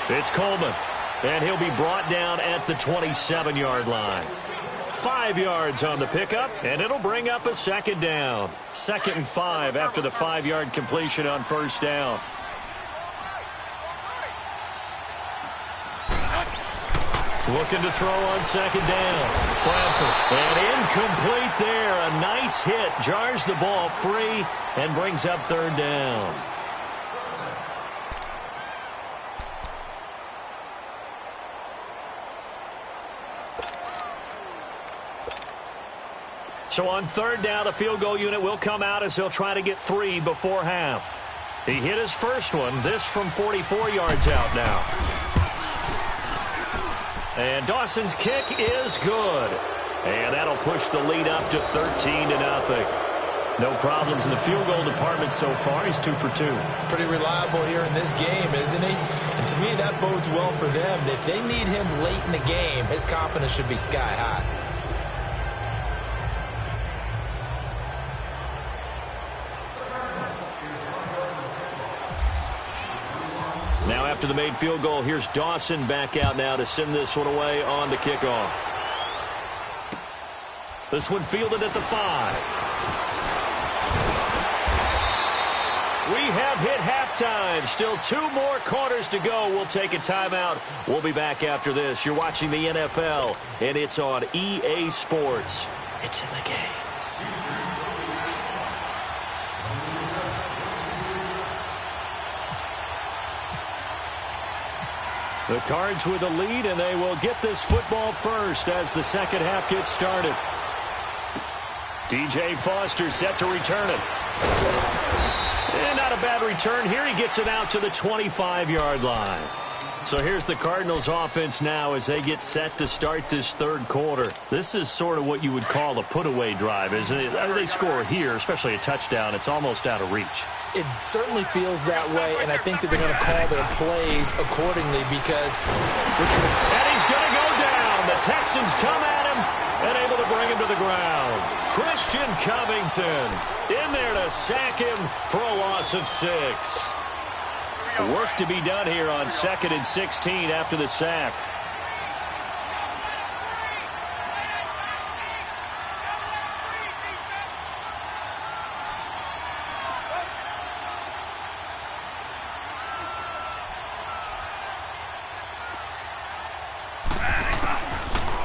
It's Coleman, and he'll be brought down at the 27-yard line. 5 yards on the pickup, and it'll bring up a second down. 2nd and 5 after the 5-yard completion on first down. Looking to throw on second down. Bradford, and incomplete there. A nice hit, jars the ball free, and brings up third down. So on third down, the field goal unit will come out as they'll try to get 3 before half. He hit his first one, this from 44 yards out now. And Dawson's kick is good. And that'll push the lead up to 13-0. No problems in the field goal department so far. He's 2 for 2. Pretty reliable here in this game, isn't he? And to me, that bodes well for them. If they need him late in the game, his confidence should be sky high. Now after the made field goal, here's Dawson back out now to send this one away on the kickoff. This one fielded at the 5. We have hit halftime. Still 2 more quarters to go. We'll take a timeout. We'll be back after this. You're watching the NFL, and it's on EA Sports. It's in the game. The Cards with the lead, and they will get this football first as the second half gets started. DJ Foster set to return it. And not a bad return here. He gets it out to the 25-yard line. So here's the Cardinals offense now as they get set to start this third quarter. This is sort of what you would call a put-away drive, isn't it? They score here, especially a touchdown. It's almost out of reach. It certainly feels that way, and I think that they're going to call their plays accordingly because... And he's going to go down. The Texans come at him and able to bring him to the ground. Christian Covington in there to sack him for a loss of 6. Work to be done here on 2nd and 16 after the sack.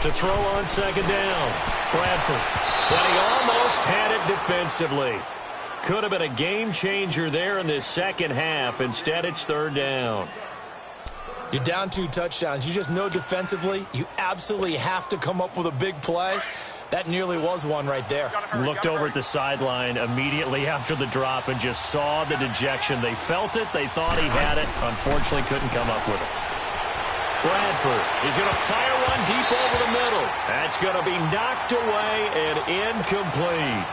To throw on second down, Bradford. But he almost had it defensively. Could have been a game changer there in this second half. Instead, it's third down. You're down 2 touchdowns. You just know defensively you absolutely have to come up with a big play. That nearly was one right there. Looked over at the sideline immediately after the drop and just saw the dejection. They felt it. They thought he had it. Unfortunately, couldn't come up with it. Bradford is going to fire one deep over the middle. That's going to be knocked away and incomplete.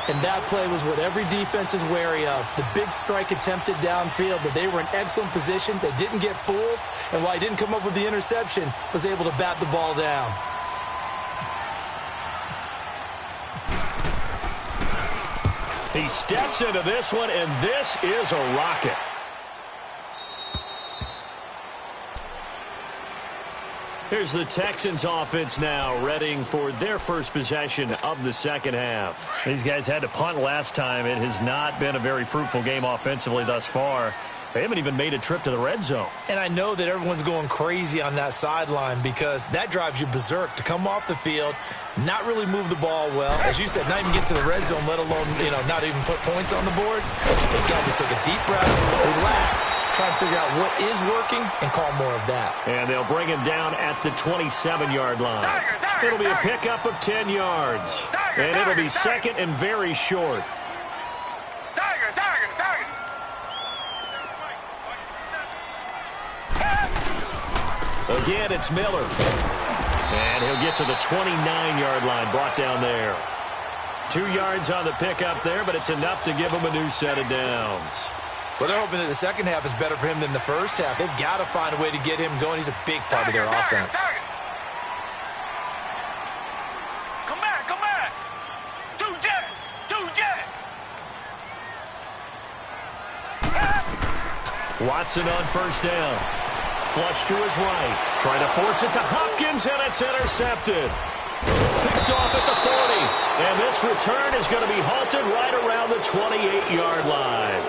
And that play was what every defense is wary of. The big strike attempted downfield, but they were in excellent position. They didn't get fooled, and while he didn't come up with the interception, was able to bat the ball down. He steps into this one, and this is a rocket. Here's the Texans offense now, readying for their first possession of the second half. These guys had to punt last time. It has not been a very fruitful game offensively thus far. They haven't even made a trip to the red zone. And I know that everyone's going crazy on that sideline because that drives you berserk to come off the field, not really move the ball well. As you said, not even get to the red zone, let alone, not even put points on the board. They've got to just take a deep breath, relax, try and figure out what is working and call more of that. And they'll bring him down at the 27-yard line. It'll be a pickup of 10 yards. And it'll be second and very short. Again, it's Miller. And he'll get to the 29-yard line, brought down there. 2 yards on the pickup there, but it's enough to give him a new set of downs. Well, they're hoping that the second half is better for him than the first half. They've got to find a way to get him going. He's a big part of their offense. Come back. 2-jet. Watson on first down. Flush to his right. Trying to force it to Hopkins, and it's intercepted. Picked off at the 40. And this return is going to be halted right around the 28-yard line.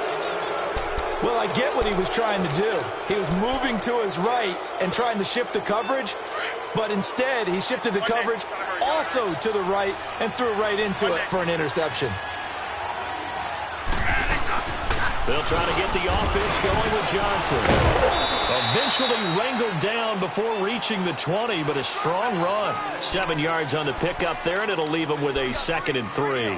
Well, I get what he was trying to do. He was moving to his right and trying to shift the coverage, but instead he shifted the coverage also to the right and threw right into it for an interception. They'll try to get the offense going with Johnson. Eventually wrangled down before reaching the 20, but a strong run. 7 yards on the pickup there, and it'll leave him with a 2nd and 3.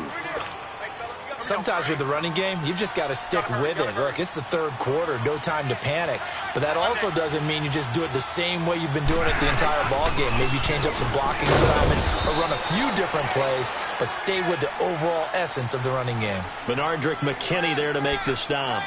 Sometimes with the running game, you've just got to stick with it. Look, it's the third quarter, no time to panic. But that also doesn't mean you just do it the same way you've been doing it the entire ball game. Maybe change up some blocking assignments or run a few different plays, but stay with the overall essence of the running game. Benardrick McKinney there to make the stop.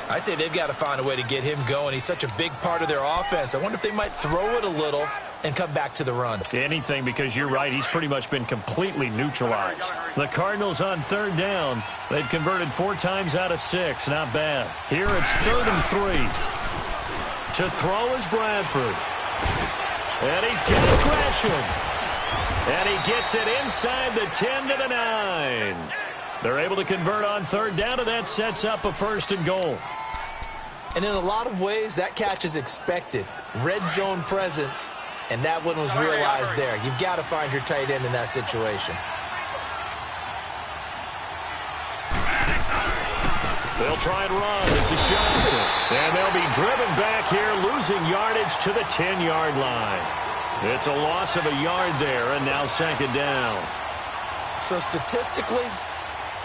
I'd say they've got to find a way to get him going. He's such a big part of their offense. I wonder if they might throw it a little and come back to the run. Anything, because you're right, he's pretty much been completely neutralized. The Cardinals on 3rd down. They've converted 4 times out of 6. Not bad. Here it's 3rd and 3. To throw is Bradford. And he's got it crashing. And he gets it inside the 10 to the 9. They're able to convert on 3rd down, and that sets up a 1st and goal. And in a lot of ways, that catch is expected. Red zone presence, and that one was realized there. You've got to find your tight end in that situation. They'll try and run. This is Johnson. And they'll be driven back here, losing yardage to the 10-yard line. It's a loss of a yard there, and now 2nd down. So statistically,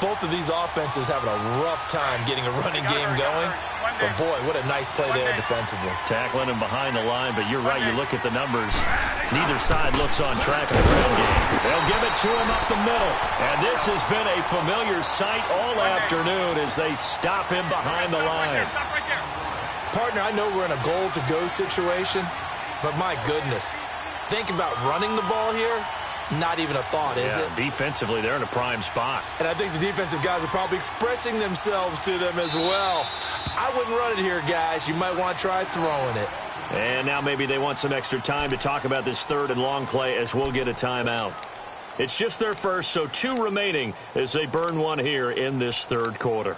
both of these offenses having a rough time getting a running game going. But, boy, what a nice play there defensively. Tackling him behind the line, but you're right. You look at the numbers. Neither side looks on track in the ground game. They'll give it to him up the middle. And this has been a familiar sight all afternoon as they stop him behind the line. Partner, I know we're in a goal-to-go situation, but my goodness, think about running the ball here. Not even a thought, is it? Defensively, they're in a prime spot. And I think the defensive guys are probably expressing themselves to them as well. I wouldn't run it here, guys. You might want to try throwing it. And now maybe they want some extra time to talk about this 3rd and long play as we'll get a timeout. It's just their first, so 2 remaining as they burn one here in this 3rd quarter.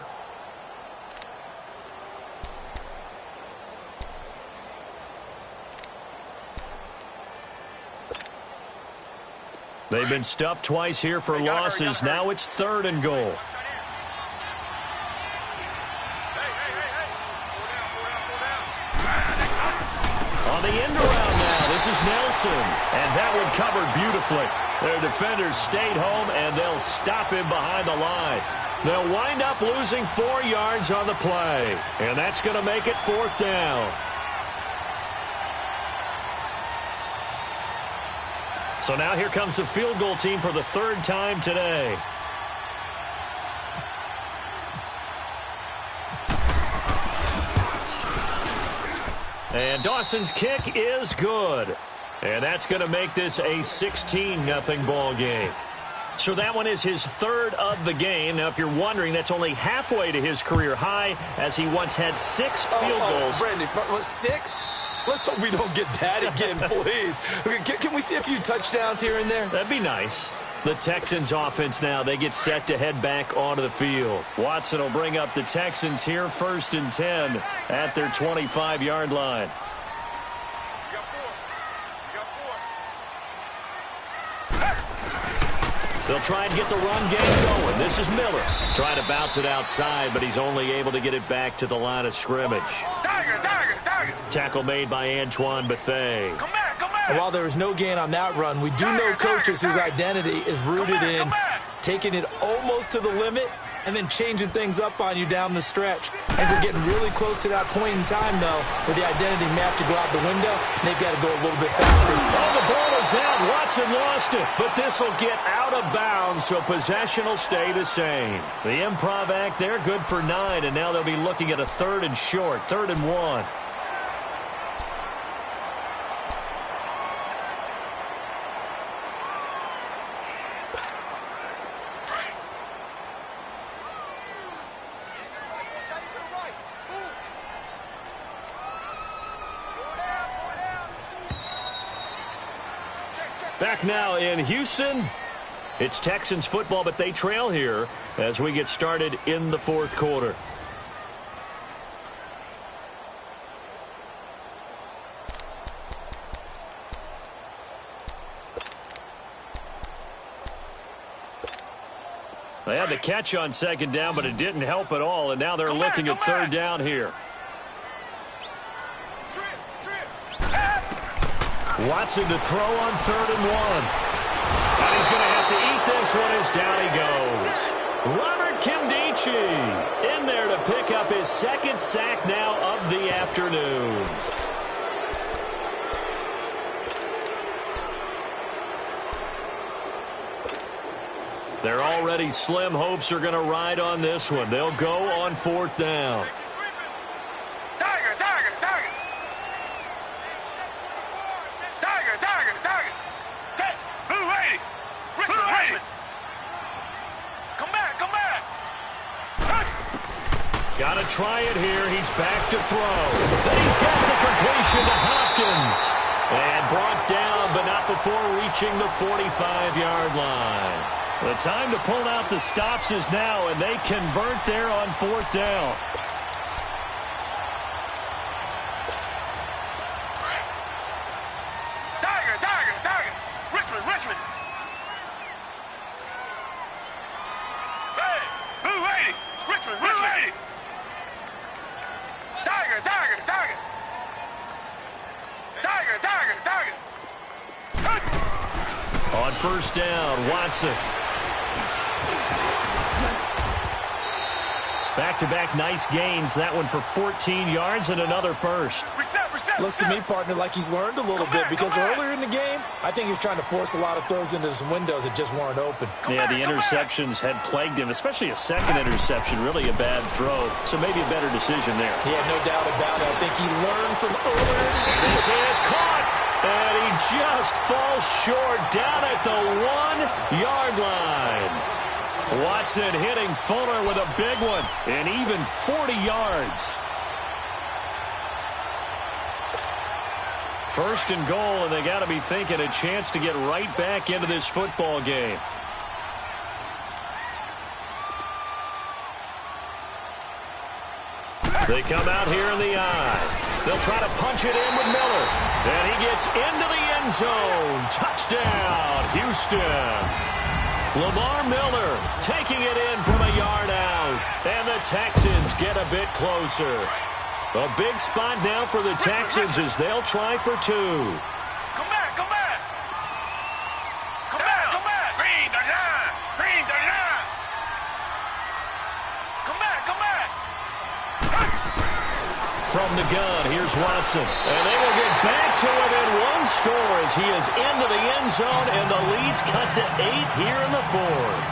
They've been stuffed twice here for losses. Now it's 3rd and goal. On the end around now, this is Nelson. And that one covered beautifully. Their defenders stayed home, and they'll stop him behind the line. They'll wind up losing 4 yards on the play. And that's going to make it 4th down. So now here comes the field goal team for the 3rd time today. And Dawson's kick is good. And that's going to make this a 16-0 ball game. So that one is his 3rd of the game. Now, if you're wondering, that's only halfway to his career high, as he once had 6 field goals. Brandon, what, 6? Let's hope we don't get that again, please. Can we see a few touchdowns here and there? That'd be nice. The Texans offense now, they get set to head back onto the field. Watson will bring up the Texans here, 1st and 10 at their 25-yard line. They'll try and get the run game going. This is Miller trying to bounce it outside, but he's only able to get it back to the line of scrimmage. Tackle made by Antoine Bethea. And while there was no gain on that run, we do know coaches whose identity is rooted in taking it almost to the limit and then changing things up on you down the stretch. And we're getting really close to that point in time, though, where the identity may have to go out the window, and they've got to go a little bit faster. Oh, the ball is out. Watson lost it, but this will get out of bounds, so possession will stay the same. The improv act there, good for 9, and now they'll be looking at a 3rd and short, 3rd and 1. Back now in Houston. It's Texans football, but they trail here as we get started in the fourth quarter. They had the catch on second down, but it didn't help at all, and now they're looking at third down here. Watson to throw on 3rd and 1. And he's going to have to eat this one as down he goes. Robert Kimdichie in there to pick up his second sack now of the afternoon. Their already slim hopes are going to ride on this one. They'll go on 4th down. Got to try it here. He's back to throw. Then he's got the completion to Hopkins. And brought down, but not before reaching the 45-yard line. The time to pull out the stops is now, and they convert there on 4th down. Richmond. Hey, blue lady. Richmond. Tiger. On 1st down, Watson. Back-to-back nice gains. That one for 14 yards and another first. Looks to me, partner, like he's learned a little bit because earlier in the game, I think he was trying to force a lot of throws into some windows that just weren't open. Yeah, the interceptions had plagued him, especially a second interception, really a bad throw. So maybe a better decision there. Yeah, no doubt about it. I think he learned from earlier. And this is caught. And he just falls short down at the 1-yard line. Watson hitting Fuller with a big one, and even 40 yards. 1st and goal, and they got to be thinking a chance to get right back into this football game. They come out here in the eye. They'll try to punch it in with Miller. And he gets into the end zone. Touchdown, Houston. Lamar Miller taking it in from a yard out. And the Texans get a bit closer. A big spot now for the Texans as they'll try for 2. Come back. Green the line. Come back. From the gun, here's Watson. And they will get back to within 1 score as he is into the end zone, and the lead's cut to 8 here in the 4th.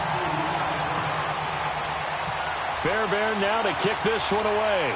Fairbairn now to kick this one away.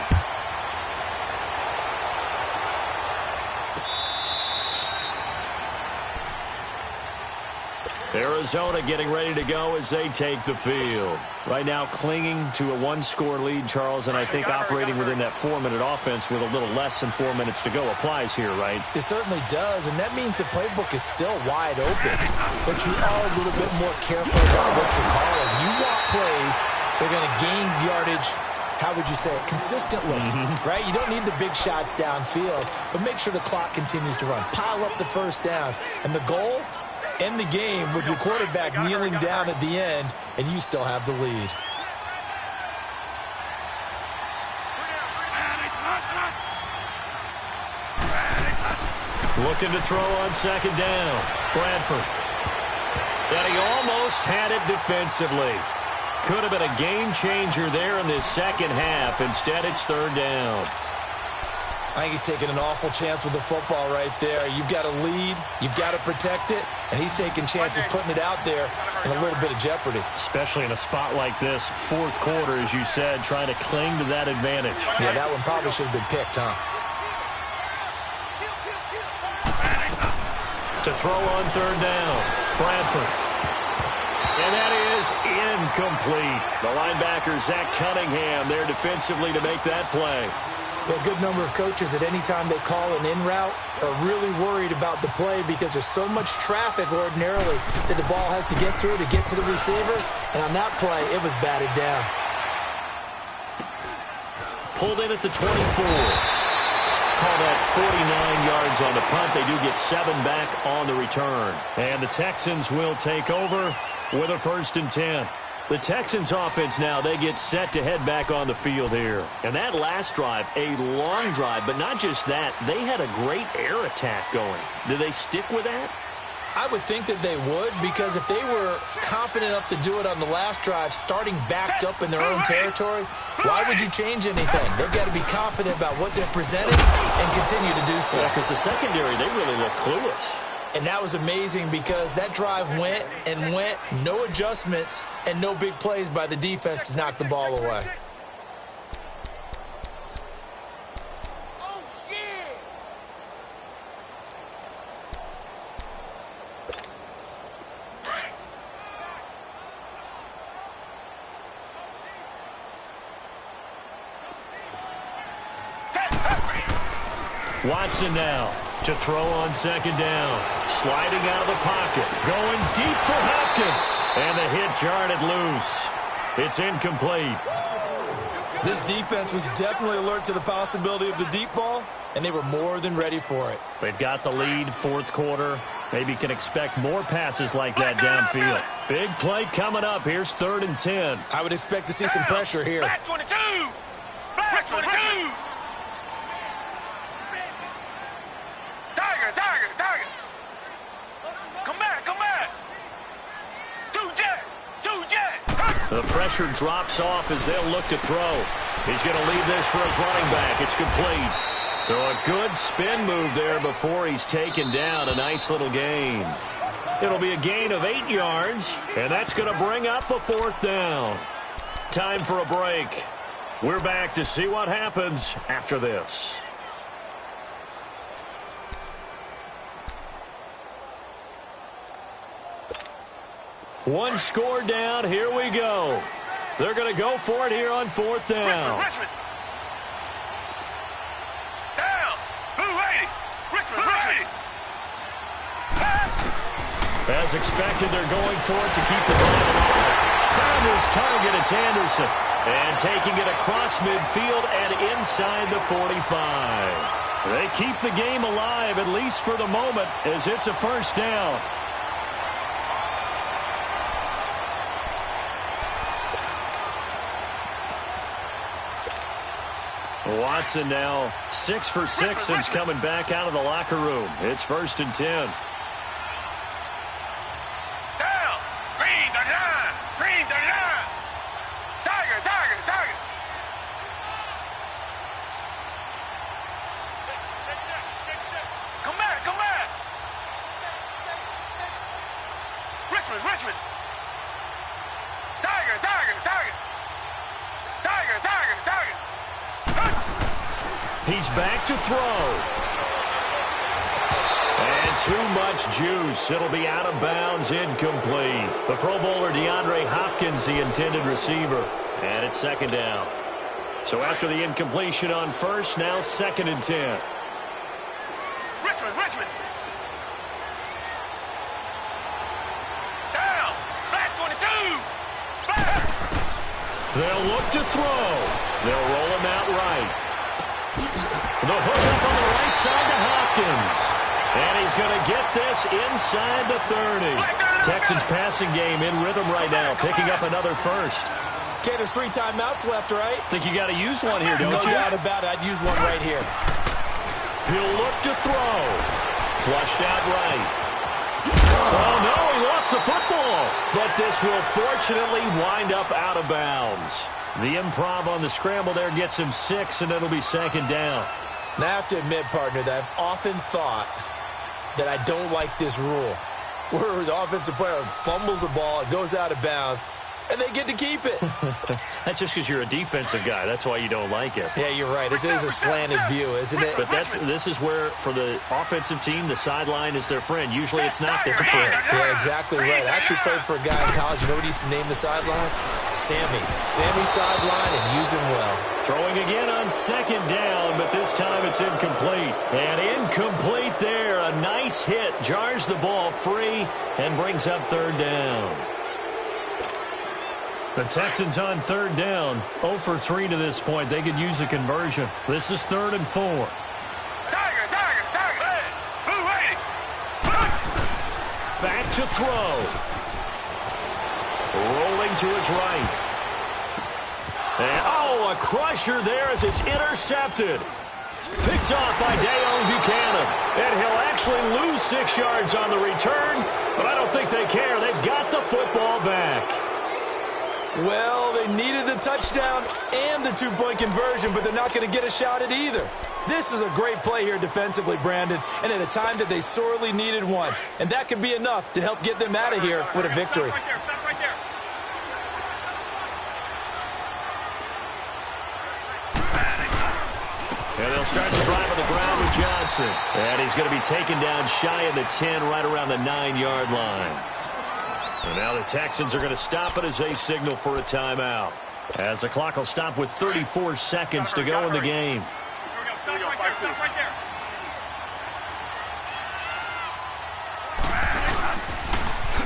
Arizona getting ready to go as they take the field. Right now clinging to a 1-score lead, Charles, and I think operating within that 4-minute offense with a little less than 4 minutes to go applies here, right? It certainly does, and that means the playbook is still wide open. But you are a little bit more careful about what you're calling. You want plays, they're going to gain yardage, how would you say it, consistently, right? You don't need the big shots downfield, but make sure the clock continues to run. Pile up the first downs, and the goal, end the game with your quarterback kneeling down at the end, and you still have the lead. Looking to throw on 2nd down. Bradford. And he almost had it defensively. Could have been a game changer there in this second half. Instead, it's 3rd down. I think he's taking an awful chance with the football right there. You've got to lead, you've got to protect it, and he's taking chances putting it out there in a little bit of jeopardy. Especially in a spot like this, 4th quarter, as you said, trying to cling to that advantage. Yeah, that one probably should have been picked, huh? To throw on 3rd down, Bradford. And that is incomplete. The linebacker, Zach Cunningham, there defensively to make that play. A good number of coaches at any time they call an in route are really worried about the play because there's so much traffic ordinarily that the ball has to get through to get to the receiver. And on that play, it was batted down. Pulled in at the 24. Call that 49 yards on the punt. They do get 7 back on the return. And the Texans will take over with a 1st and 10. The Texans offense now, they get set to head back on the field here. And that last drive, a long drive, but not just that, they had a great air attack going. Do they stick with that? I would think that they would, because if they were confident enough to do it on the last drive, starting backed up in their own territory, why would you change anything? They've got to be confident about what they're presenting and continue to do so. Yeah, because the secondary, they really look clueless. And that was amazing because that drive went and went, no adjustments, and no big plays by the defense to knock the ball away. Watson now to throw on 2nd down. Sliding out of the pocket. Going deep for Hopkins. And the hit jarred it loose. It's incomplete. This defense was definitely alert to the possibility of the deep ball, and they were more than ready for it. They've got the lead, 4th quarter. Maybe can expect more passes like that downfield. Big play coming up. Here's 3rd and 10. I would expect to see some pressure here. Back 22. Back 22. Tiger. Come back. 2 jet. The pressure drops off as they'll look to throw. He's going to leave this for his running back. It's complete. So a good spin move there before he's taken down. A nice little gain. It'll be a gain of 8 yards, and that's going to bring up a 4th down. Time for a break. We're back to see what happens after this. One score down. Here we go. They're going to go for it here on 4th down. Richmond. Down. Blue 80. Richmond. As expected, they're going for it to keep the ball alive. Found his target. It's Anderson. And taking it across midfield and inside the 45. They keep the game alive, at least for the moment, as it's a 1st down. Watson now 6 for 6 since coming back out of the locker room. It's 1st and 10. Down. Green 39. Tiger. Come back. Richmond. Tiger. He's back to throw. And too much juice. It'll be out of bounds, incomplete. The Pro Bowler DeAndre Hopkins, the intended receiver. And it's 2nd down. So after the incompletion on 1st, now 2nd and 10. Richmond. Down. Back 22. Back. They'll look to throw. They'll roll him out right. The hook up on the right side to Hopkins. And he's going to get this inside the 30. Texans passing game in rhythm right now, picking up another 1st. Okay, there's 3 timeouts left, right? Think you got to use one here, don't you? No doubt about it. I'd use one right here. He'll look to throw. Flushed out right. Oh, no, he lost the football. But this will fortunately wind up out of bounds. The improv on the scramble there gets him 6, and it'll be 2nd down. Now, I have to admit, partner, that I've often thought that I don't like this rule, where the offensive player fumbles the ball, it goes out of bounds, and they get to keep it. That's just because you're a defensive guy. That's why you don't like it. Yeah, you're right. It is a slanted view, isn't it? But this is where, for the offensive team, the sideline is their friend. Usually it's not their friend. Yeah, exactly right. I actually played for a guy in college. You know what he used to name the sideline? Sammy. Sammy sideline, and use him well. Throwing again on second down, but this time it's incomplete. And incomplete there. A nice hit. Jars the ball free and brings up third down. The Texans on third down. 0 for 3 to this point. They could use a conversion. This is 3rd and 4. Back to throw. Rolling to his right. And, a crusher there as it's intercepted. Picked off by Dayon Buchanan. And he'll actually lose 6 yards on the return, but I don't think they care. They've got the football back. Well, they needed the touchdown and the 2-point conversion, but they're not going to get a shot at either. This is a great play here defensively, Brandon, and at a time that they sorely needed one. And that could be enough to help get them out of here with a victory. Stop right there. And they'll start the drive on the ground with Johnson. And he's going to be taken down shy of the 10, right around the 9-yard line. And now the Texans are going to stop it as they signal for a timeout. As the clock will stop with 34 seconds to go in the game. Stop right there.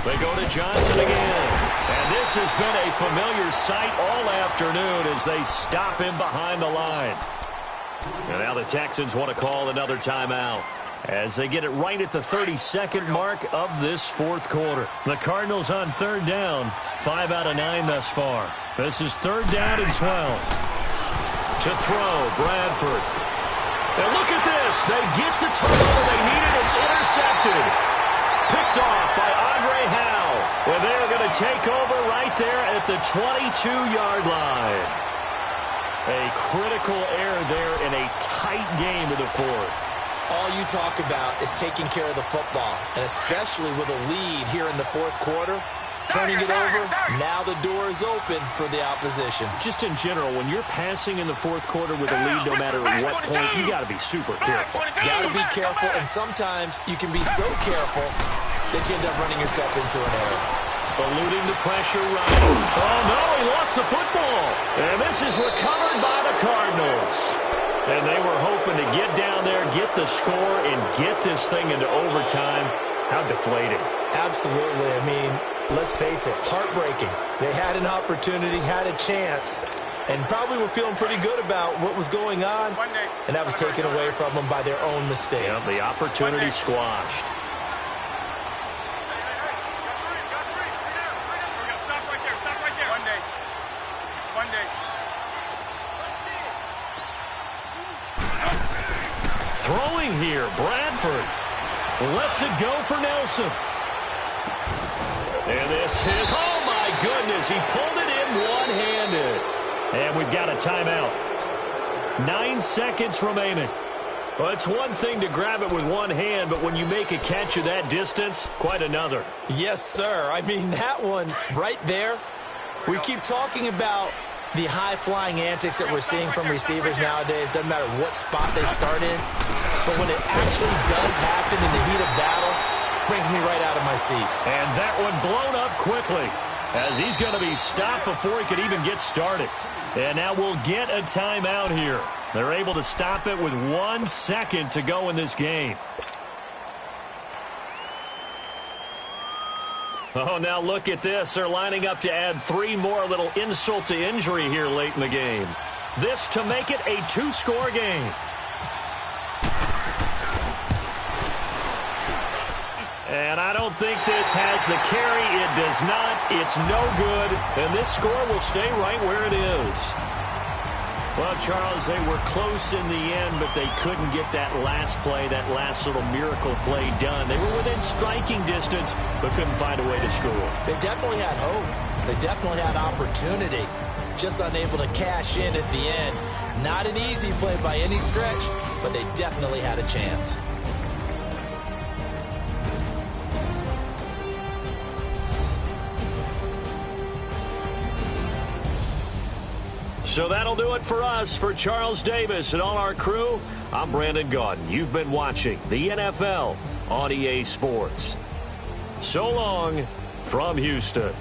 They go to Johnson again. And this has been a familiar sight all afternoon as they stop him behind the line. And now the Texans want to call another timeout as they get it right at the 32nd mark of this 4th quarter. The Cardinals on third down, 5 out of 9 thus far. This is 3rd down and 12. To throw, Bradford. And look at this. They get the turnover they needed. It's intercepted. Picked off by Andre Howe. Well, they're going to take over right there at the 22-yard line. A critical error there in a tight game of the 4th. All you talk about is taking care of the football, and especially with a lead here in the 4th quarter, turning it over, now the door is open for the opposition. Just in general, when you're passing in the 4th quarter with a lead, no matter what point, you got to be super careful. Got to be careful, and sometimes you can be so careful that you end up running yourself into an error. Eluding the pressure right. Oh, no, he lost the football. And this is recovered by the Cardinals. And they were hoping to get down there, get the score, and get this thing into overtime. How deflating. Absolutely. I mean, let's face it, heartbreaking. They had an opportunity, had a chance, and probably were feeling pretty good about what was going on, and that was taken away from them by their own mistake. Yeah, the opportunity squashed. Throwing here, Bradford lets it go for Nelson. And this is, oh my goodness, he pulled it in one-handed. And we've got a timeout. 9 seconds remaining. Well, it's one thing to grab it with one hand, but when you make a catch of that distance, quite another. Yes, sir. I mean, that one right there, we keep talking about the high-flying antics that we're seeing from receivers nowadays. Doesn't matter what spot they start in. But when it actually does happen in the heat of battle, brings me right out of my seat. And that one blown up quickly as he's going to be stopped before he could even get started. And now we'll get a timeout here. They're able to stop it with 1 second to go in this game. Oh, now look at this. They're lining up to add 3 more, little insult to injury here late in the game. This to make it a 2-score game. And I don't think this has the carry. It does not. It's no good. And this score will stay right where it is. Well, Charles, they were close in the end, but they couldn't get that last play, that last little miracle play done. They were within striking distance, but couldn't find a way to score. They definitely had hope. They definitely had opportunity. Just unable to cash in at the end. Not an easy play by any stretch, but they definitely had a chance. So that'll do it for us. For Charles Davis and all our crew, I'm Brandon Gaudin. You've been watching the NFL on EA Sports. So long from Houston.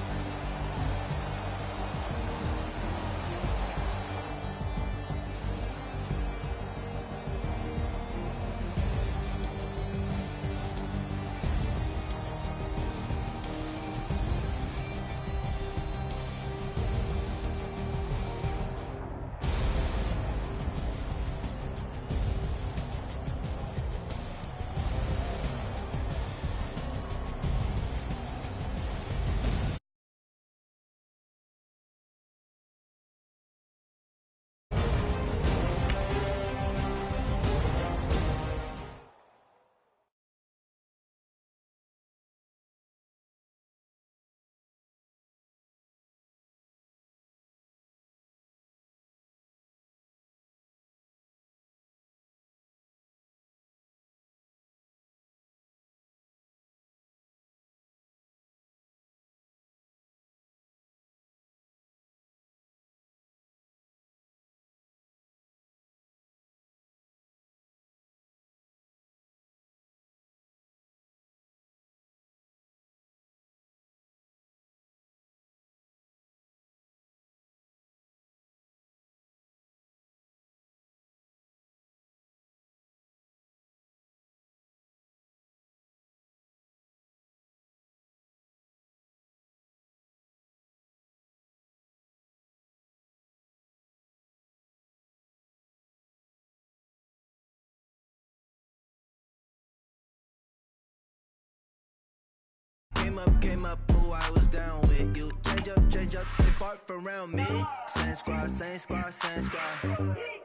Came up, who I was down with. You change up, stay far from around me. Same squad.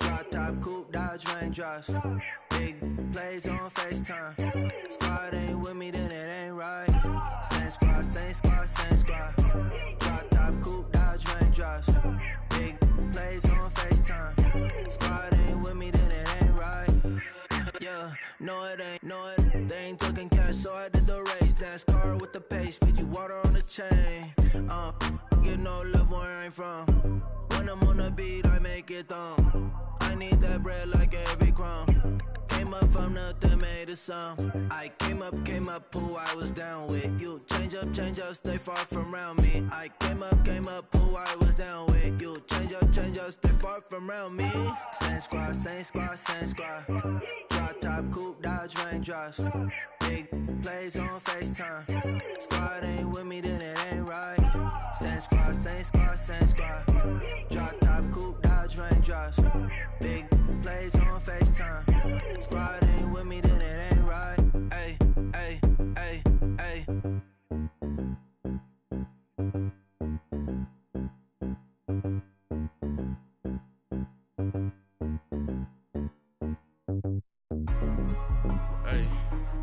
Drop top, coupe, Dodge Raindrops. Big plays on FaceTime. Squad ain't with me, then it ain't right. Same squad. Drop top, coupe, Dodge Raindrops. Big plays on FaceTime. Squad ain't with me, then it ain't right. Yeah, no it ain't, they ain't talking cash, so I did the race. NASCAR with the pace, feed you water on the chain. Get no love where I ain't from. When I'm on the beat, I make it thumb. I need that bread like every crumb. Came up from nothing, made a sum. I came up, who I was down with. You change up, stay far from around me. I came up, who I was down with. You change up, stay far from around me. Same squad. Drop top, coupe, Dodge Raindrops. Big plays on FaceTime. Squad ain't with me, then it ain't right. Same squad. Drop top, coupe, Dodge Raindrops. Big plays on FaceTime. Squad ain't with me, then it ain't right. Ay.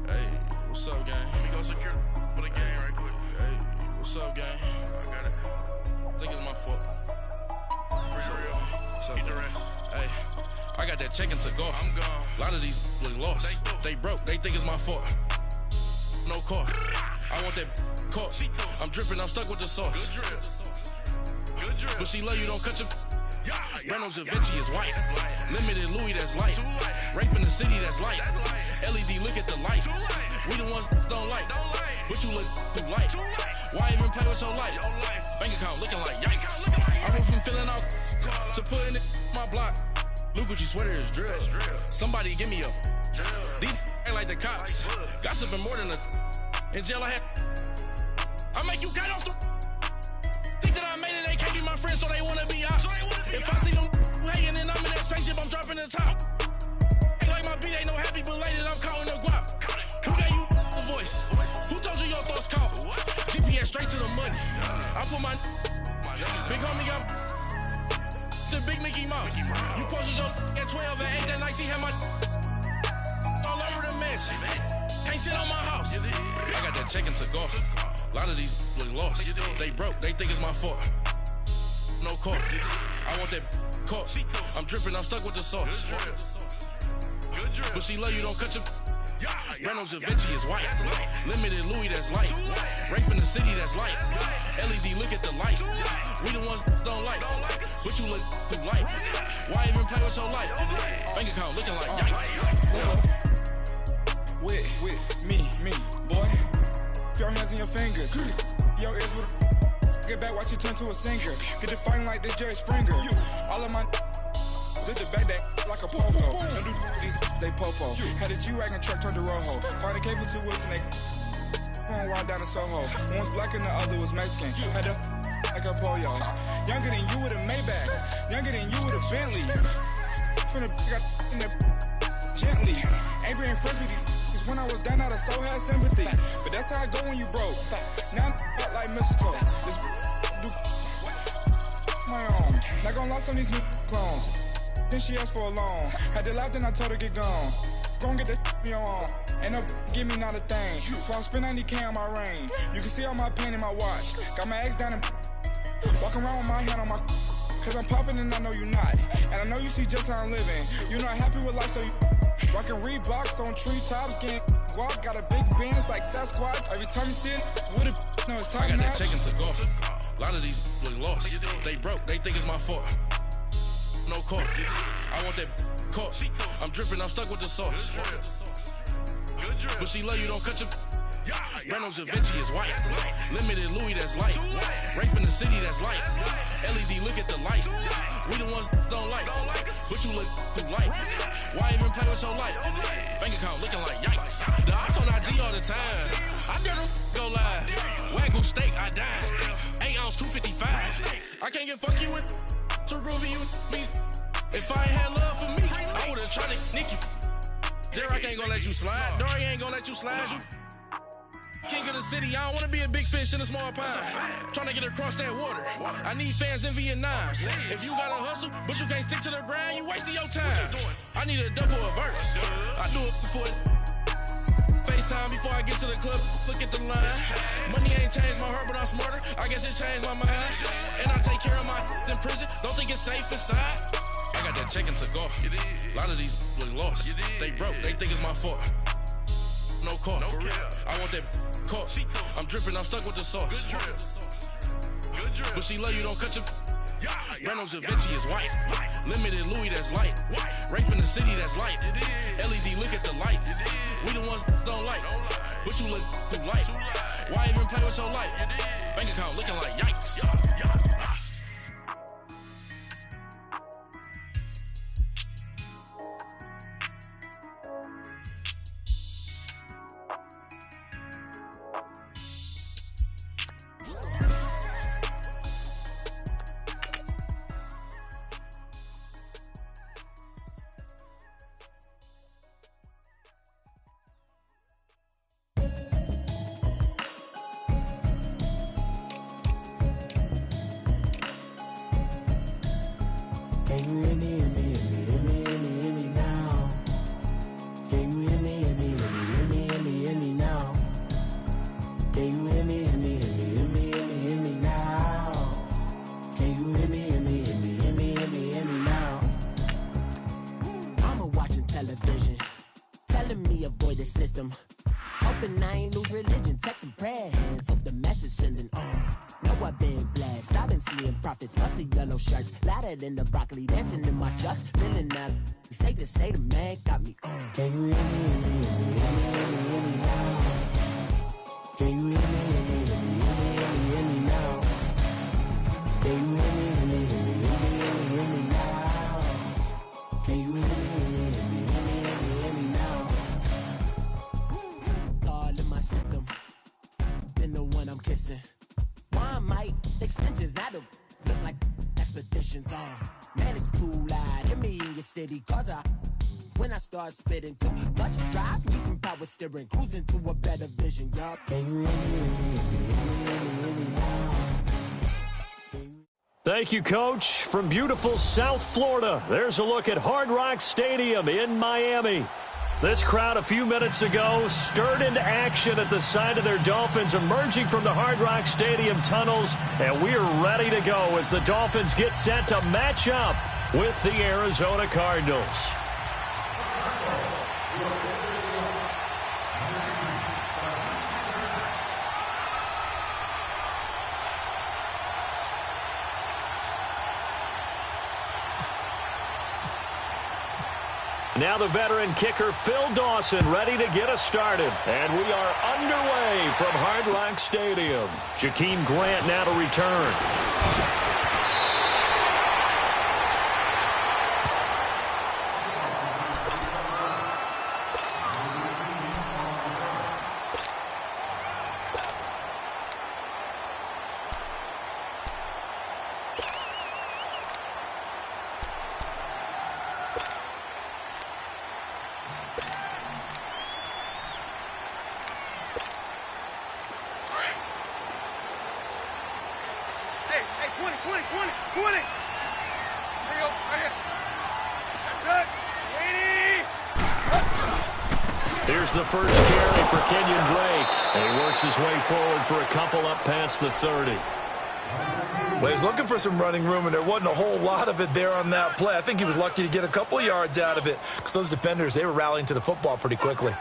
Hey, what's up, gang? Let me go secure for the gang right quick. Hey, what's up, gang? I got it. I think it's my fault. For real. What's up, the rest. Hey, I got that check-in to go. I'm gone. A lot of these look lost. They broke. They think it's my fault. No cost. I want that cost. I'm dripping. I'm stuck with the sauce. Good drip. But she love you. Don't cut your. Reynolds Da Vinci is white. Limited Louis, that's light. Rape in the city, that's light. LED, look at the light. We the ones don't like. But you look too light. Why even play with your life? Bank account looking like yikes. I went from filling out to putting it in my block. Blue Gucci sweater is drill. Somebody give me a. These ain't like the cops. Gossiping more than a. In jail I had. I make you cut off the. Think that I made it, they can't be my friends, so they wanna be ops. If I see them hating and I'm in that spaceship, I'm dropping the top. Ain't like my beat, ain't no happy belated, I'm counting the guap. Who gave you a voice? Who told you your thoughts count? GPS straight to the money. I put my big homie got the big Mickey Mouse. You posted your at 12 and 8 that night, she had my all over the mansion. Can't sit on my house. I got that check-in to go. A lot of these look lost. They broke, they think it's my fault. No cost. I want that cost. I'm dripping, I'm stuck with the sauce. But she love you, don't cut your. Reynolds Da Vinci is white. Limited Louis, that's light. Rape in the city, that's light. LED, look at the lights. We the ones don't like. But you look too light. Why even play with your life? Bank account looking like yikes. With me, boy. Your hands in your fingers. Your ears with get back, watch it turn to a singer. Get the fighting like this Jerry Springer. All of my zip the back that like a popo. Don't do these, they popo. Had a G-Wagon truck turned to Rojo. Find a cable 2 wheels and they going wild down in Soho. One was black and the other was Mexican. Had a like a pollo. Younger than you with a Maybach. Younger than you with a Bentley. From the got in the gently. Ain't being friends with these. When I was down, I so had sympathy. But that's how I go when you broke. Now I'm like mistletoe. This do my own. Not gonna lost on these new clones. Then she asked for a loan. Had to laugh, then I told her get gone. Gon' get that me on. Ain't no give me not a thing. So I spend 90K on my range. You can see all my pain in my watch. Got my ex down and walking around with my hand on my. Cause I'm popping and I know you not. And I know you see just how I'm living. You're not happy with life, so you rockin' Reeboks on treetops, getting walk. Got a big Benz like Sasquatch. Every time you see it, with it, no, it's top I got notch. that check into golf. A lot of these look lost. They broke, they think it's my fault. No court. I want that court. I'm dripping, I'm stuck with the sauce. But she love you, don't cut your. Reynolds Da Vinci is white. Limited Louis, that's light. Rape in the city, that's light. LED, look at the lights. We the ones don't like. But you look too light. Why even play with your life? Bank account looking like yikes. The ops on IG all the time. I dare them go live. Wagyu steak, I dine. 8 ounce, 255. I can't get funky with to groovy you me. If I ain't had love for me, I would've tried to nick you. J-Rock ain't gonna let you slide. Dory ain't gonna let you slide. You king of the city, I don't wanna be a big fish in a small pond. Tryna get across that water. I need fans in Vietnam. If you gotta hustle, but you can't stick to the grind, you wasting your time. I need a double a verse. I do it before FaceTime before I get to the club. Look at the line. Money ain't changed my heart, but I'm smarter. I guess it changed my mind. And I take care of my in prison. Don't think it's safe inside. I got that check into golf. A lot of these look lost. They broke, they think it's my fault. No court. I want that court. I'm dripping, I'm stuck with the sauce. But she love you, don't cut your. Reynolds Da Vinci is white. Limited Louis, that's light. Rape in the city, that's light. LED, look at the lights. We the ones don't like. But you look too light. Why even play with your life? Bank account looking like yikes. Can you hear me, hear me, hear me, hear me, hear me, hear me now? Can you hear me, hear me, hear me, hear me, hear me, hear me now? Can you hear me, hear me, hear me, hear me, hear me, hear me now? Can you hear me, hear me, hear me, hear me, hear me, hear me now? Mama watching television, telling me avoid the system. Hoping I ain't lose religion, texting prayer hands, hope the message sending on. Know I've been blessed, I've been seeing prophets, mostly yellow shirts, louder than the broccoli, dancing in my chucks, feeling that. You say to say the man got me on. Can you hear me, hear me, hear me, hear me, hear me, hear me now? Can you hear me, hear me, hear me, hear me, hear me, hear me now? Can you hear me, hear me, hear me, hear me, hear me, hear me now? Can you hear me, hear me, hear me, hear me, hear me, hear me now? All in my system, then the one I'm kissing. One mic extensions that'll look like expeditions on. Man, it's too loud. Hear me in your city, cause when I start spitting too much drive, need some power steering, cruising to a better vision, y'all. Can you hear me, hear me, hear me, hear me, hear me now? Thank you, Coach. From beautiful South Florida, there's a look at Hard Rock Stadium in Miami. This crowd a few minutes ago stirred into action at the side of their Dolphins emerging from the Hard Rock Stadium tunnels, and we are ready to go as the Dolphins get set to match up with the Arizona Cardinals. Now the veteran kicker Phil Dawson ready to get us started. And we are underway from Hard Rock Stadium. Jakeem Grant now to return. Here's the first carry for Kenyon Drake. And he works his way forward for a couple up past the 30. Well, he's looking for some running room, and there wasn't a whole lot of it there on that play. I think he was lucky to get a couple of yards out of it because those defenders, they were rallying to the football pretty quickly.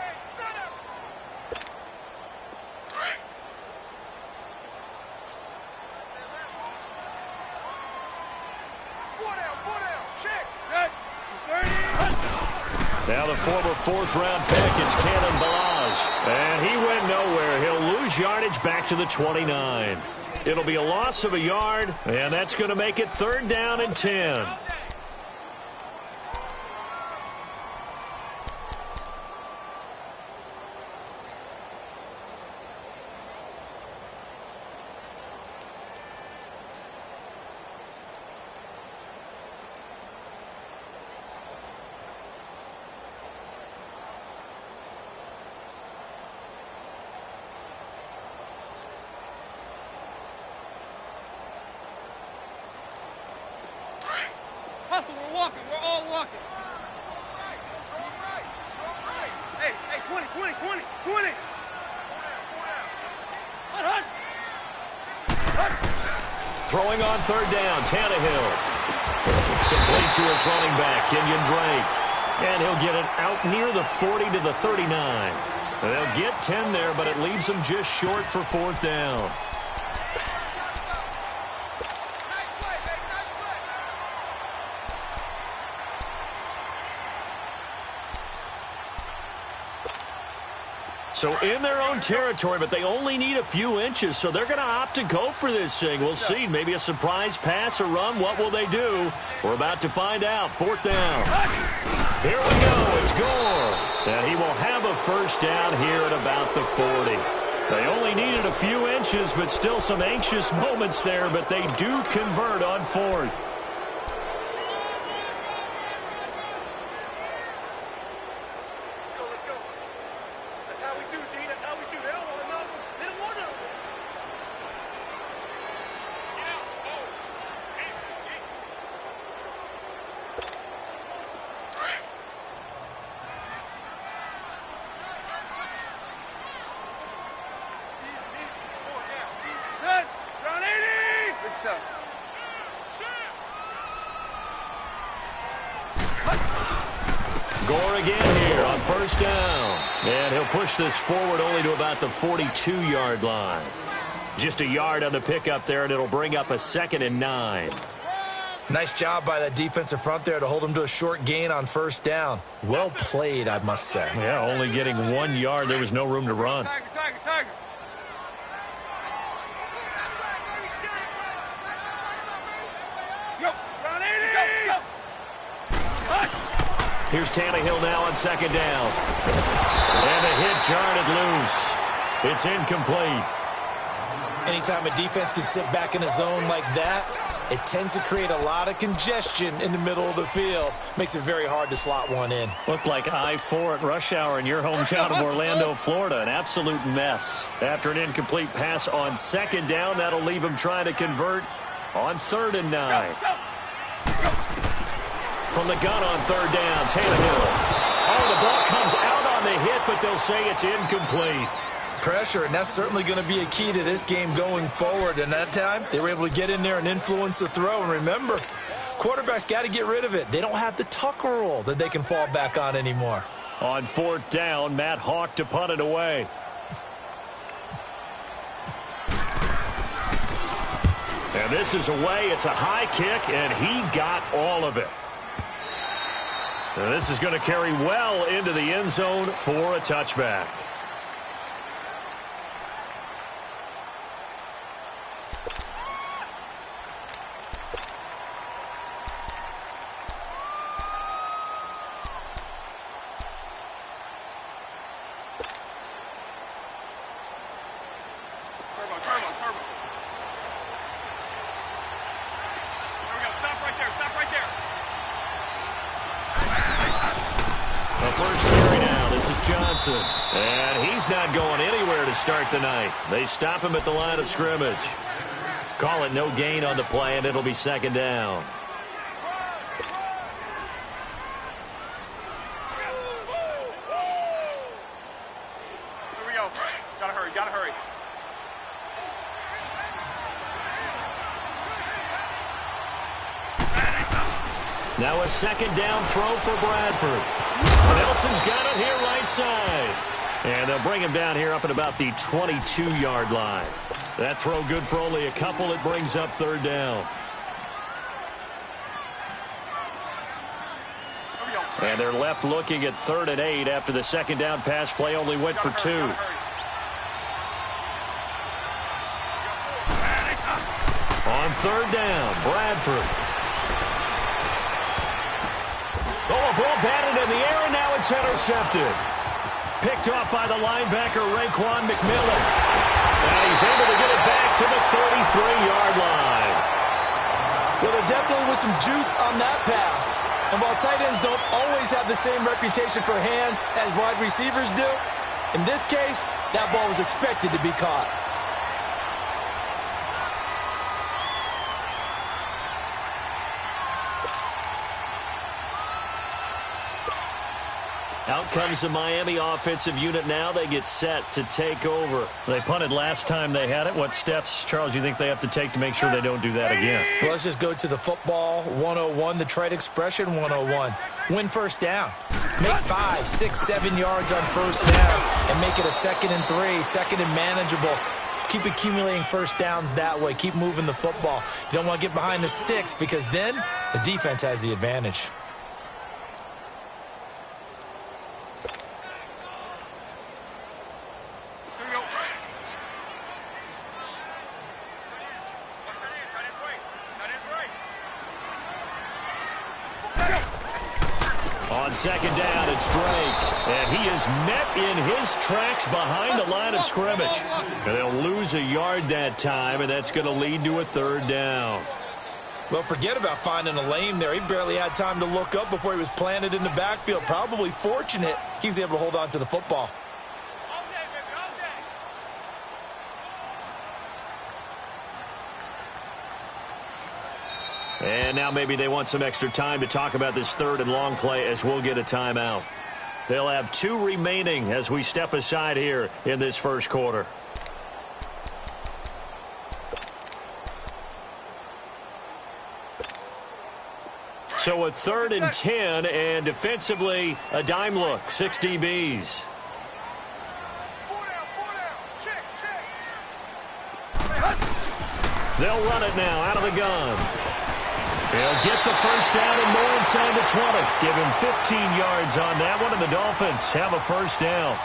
Now the former fourth-round pick, it's Cannon Balaj. And he went nowhere. He'll lose yardage back to the 29. It'll be a loss of a yard, and that's going to make it 3rd down and 10. Hustle, we're walking. We're all walking. Hey, 20. Hunt. Throwing on 3rd down, Tannehill. Complete to his running back, Kenyon Drake. And he'll get it out near the 40 to the 39. They'll get 10 there, but it leaves them just short for 4th down. So in their own territory, but they only need a few inches, so they're going to opt to go for this thing. We'll see. Maybe a surprise pass or run. What will they do? We're about to find out. 4th down. Here we go. It's Gore. And he will have a 1st down here at about the 40. They only needed a few inches, but still some anxious moments there, but they do convert on 4th. Gore again here on 1st down. And he'll push this forward only to about the 42-yard line. Just a yard on the pickup there, and it'll bring up a 2nd and 9. Nice job by that defensive front there to hold him to a short gain on 1st down. Well played, I must say. Yeah, only getting 1 yard. There was no room to run. Tiger. Here's Tannehill now on 2nd down. And the hit jarred it loose. It's incomplete. Anytime a defense can sit back in a zone like that, it tends to create a lot of congestion in the middle of the field. Makes it very hard to slot one in. Looked like I-4 at rush hour in your hometown of Orlando, Florida. An absolute mess. After an incomplete pass on 2nd down, that'll leave him trying to convert on 3rd and 9. From the gun on 3rd down, Tannehill. Oh, the ball comes out on the hit, but they'll say it's incomplete. Pressure, and that's certainly going to be a key to this game going forward. And that time, they were able to get in there and influence the throw. And remember, quarterbacks got to get rid of it. They don't have the tuck rule that they can fall back on anymore. On 4th down, Matt Hawk to punt it away. And this is away. It's a high kick, and he got all of it. And this is going to carry well into the end zone for a touchback. And he's not going anywhere to start the night. They stop him at the line of scrimmage. Call it no gain on the play, and it'll be second down. Here we go. Gotta hurry, gotta hurry. Now a second down throw for Bradford. Nelson's got it here right side. And they'll bring him down here up at about the 22-yard line. That throw good for only a couple. It brings up third down. And they're left looking at 3rd and 8 after the second down pass play only went for 2. On 3rd down, Bradford. Oh, a ball batted in the air, and now it's intercepted. Picked off by the linebacker, Raekwon McMillan. And he's able to get it back to the 33-yard line. Well, there definitely was some juice on that pass. And while tight ends don't always have the same reputation for hands as wide receivers do, in this case, that ball was expected to be caught. Out comes the Miami offensive unit now. They get set to take over. They punted last time they had it. What steps, Charles, you think they have to take to make sure they don't do that again? Well, let's just go to the football 101, the trade expression 101. Win first down. Make 5, 6, 7 yards on first down and make it a 2nd and 3, 2nd and manageable. Keep accumulating first downs that way. Keep moving the football. You don't want to get behind the sticks because then the defense has the advantage. On second down, it's Drake. And he is met in his tracks behind the line of scrimmage. And they'll lose a yard that time, and that's going to lead to a 3rd down. Well, forget about finding a lane there. He barely had time to look up before he was planted in the backfield. Probably fortunate he was able to hold on to the football. And now maybe they want some extra time to talk about this 3rd and long play as we'll get a timeout. They'll have 2 remaining as we step aside here in this first quarter. So a 3rd and 10, and defensively a dime look, 6 DBs. They'll run it now out of the gun. They'll get the first down and more inside the 20. Give him 15 yards on that one, and the Dolphins have a first down.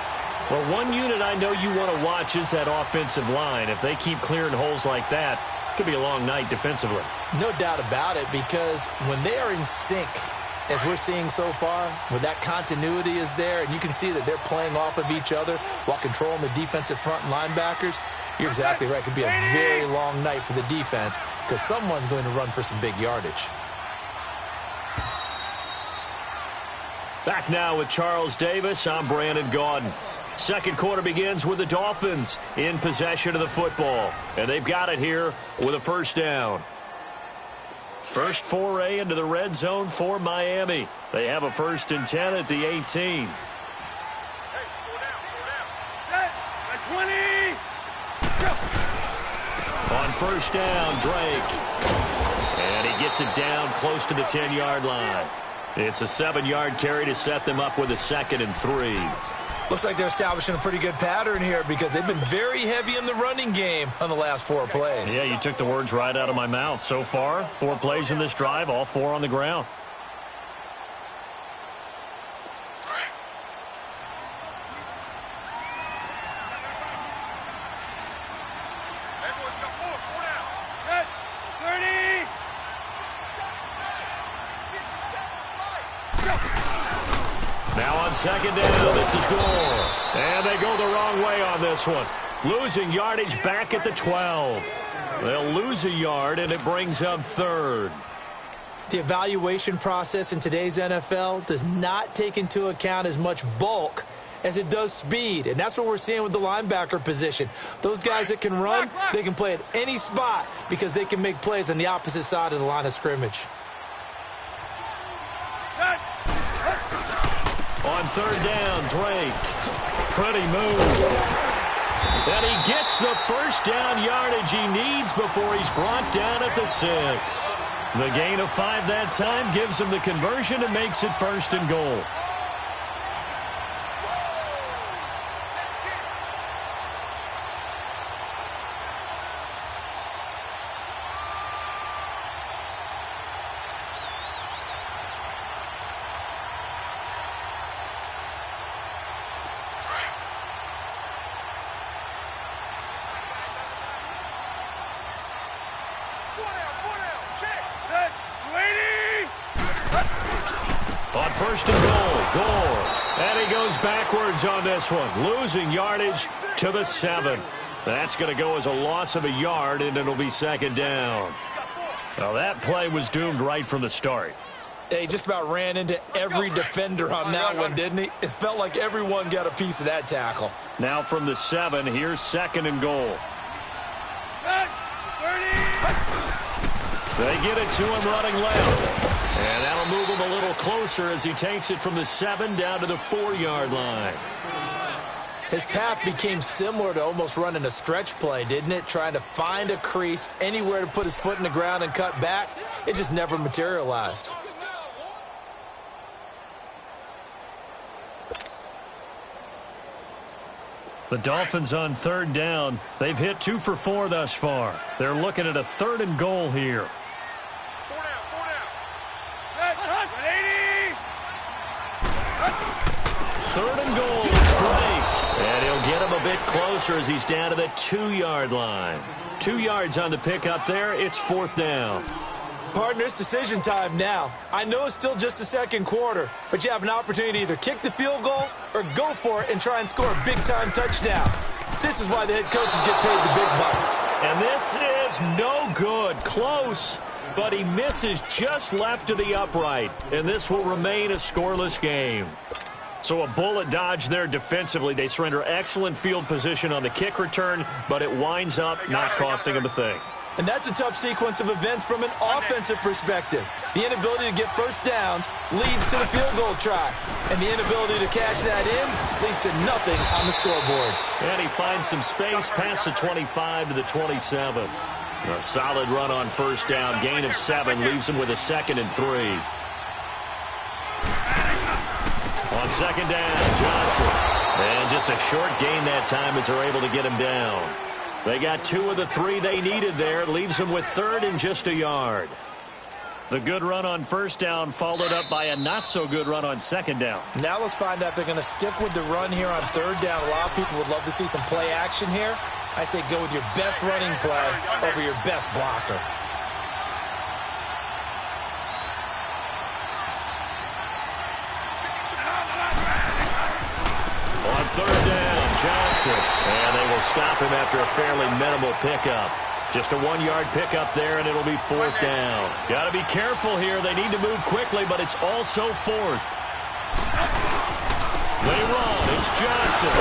Well, one unit I know you want to watch is that offensive line. If they keep clearing holes like that, it could be a long night defensively. No doubt about it, because when they are in sync, as we're seeing so far, when that continuity is there, and you can see that they're playing off of each other while controlling the defensive front and linebackers, you're exactly right. It could be a very long night for the defense because someone's going to run for some big yardage. Back now with Charles Davis. I'm Brandon Gaudin. Second quarter begins with the Dolphins in possession of the football. And they've got it here with a first down. First foray into the red zone for Miami. They have a 1st and 10 at the 18. On first down, Drake. And he gets it down close to the 10-yard line. It's a 7-yard carry to set them up with a 2nd and 3. Looks like they're establishing a pretty good pattern here because they've been very heavy in the running game on the last 4 plays. Yeah, you took the words right out of my mouth. So far, 4 plays in this drive, all 4 on the ground. second down, this is Gore. And they go the wrong way on this one. Losing yardage back at the 12. They'll lose a yard, and it brings up third. The evaluation process in today's NFL does not take into account as much bulk as it does speed, and that's what we're seeing with the linebacker position. Those guys that can run, they can play at any spot because they can make plays on the opposite side of the line of scrimmage. On third down, Drake. Pretty move. And he gets the first down yardage he needs before he's brought down at the 6. The gain of 5 that time gives him the conversion and makes it 1st and goal. On 1st and goal, Gore. And he goes backwards on this one, losing yardage to the 7. That's going to go as a loss of a yard, and it'll be 2nd down. Now, that play was doomed right from the start. He just about ran into every defender on that one, didn't he? It felt like everyone got a piece of that tackle. Now from the 7, here's 2nd and goal. They get it to him running left. And that'll move him a little closer as he takes it from the 7 down to the 4-yard line. His path became similar to almost running a stretch play, didn't it? Trying to find a crease, anywhere to put his foot in the ground and cut back. It just never materialized. The Dolphins on 3rd down. They've hit 2 for 4 thus far. They're looking at a 3rd and goal here. 3rd and goal, Drake. And he'll get him a bit closer as he's down to the 2-yard line. 2 yards on the pickup there. It's 4th down. Partner, it's decision time now. I know it's still just the 2nd quarter, but you have an opportunity to either kick the field goal or go for it and try and score a big-time touchdown. This is why the head coaches get paid the big bucks. And this is no good. Close, but he misses just left of the upright. And this will remain a scoreless game. So a bullet dodge there defensively. They surrender excellent field position on the kick return, but it winds up not costing them a thing. And that's a tough sequence of events from an offensive perspective. The inability to get first downs leads to the field goal try. And the inability to cash that in leads to nothing on the scoreboard. And he finds some space past the 25 to the 27. A solid run on 1st down. Gain of 7 leaves him with a 2nd and 3. On 2nd down, Johnson. And just a short gain that time as they're able to get him down. They got 2 of the 3 they needed there. It leaves them with 3rd and just a yard. The good run on 1st down followed up by a not-so-good run on 2nd down. Now let's find out if they're going to stick with the run here on 3rd down. A lot of people would love to see some play action here. I say go with your best running play over your best blocker. On 3rd down, Johnson. And they will stop him after a fairly minimal pickup. Just a 1-yard pickup there, and it'll be 4th down. Got to be careful here. They need to move quickly, but it's also 4th. They run. It's Johnson.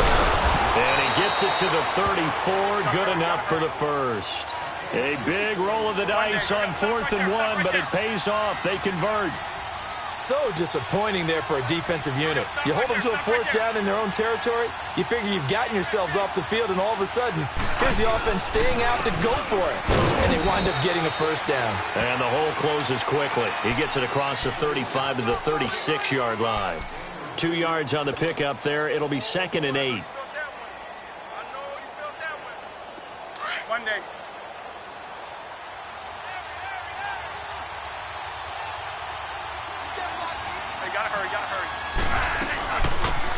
And he gets it to the 34. Good enough for the 1st. A big roll of the dice on 4th and 1, but it pays off. They convert. So disappointing there for a defensive unit. You hold them to a 4th down in their own territory, you figure you've gotten yourselves off the field, and all of a sudden, here's the offense staying out to go for it. And they wind up getting a 1st down. And the hole closes quickly. He gets it across the 35 to the 36-yard line. 2 yards on the pickup there. It'll be 2nd and 8. Monday.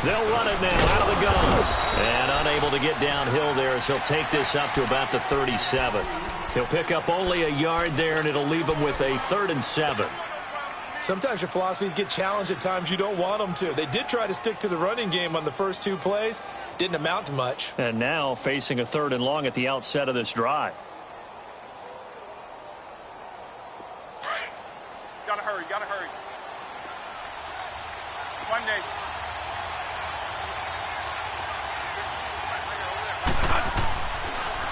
They'll run it now out of the gun. And unable to get downhill there as he'll take this up to about the 37. He'll pick up only a yard there, and it'll leave him with a 3rd and 7. Sometimes your philosophies get challenged at times you don't want them to. They did try to stick to the running game on the first 2 plays. Didn't amount to much. And now facing a 3rd and long at the outset of this drive. Gotta hurry, gotta hurry. Monday.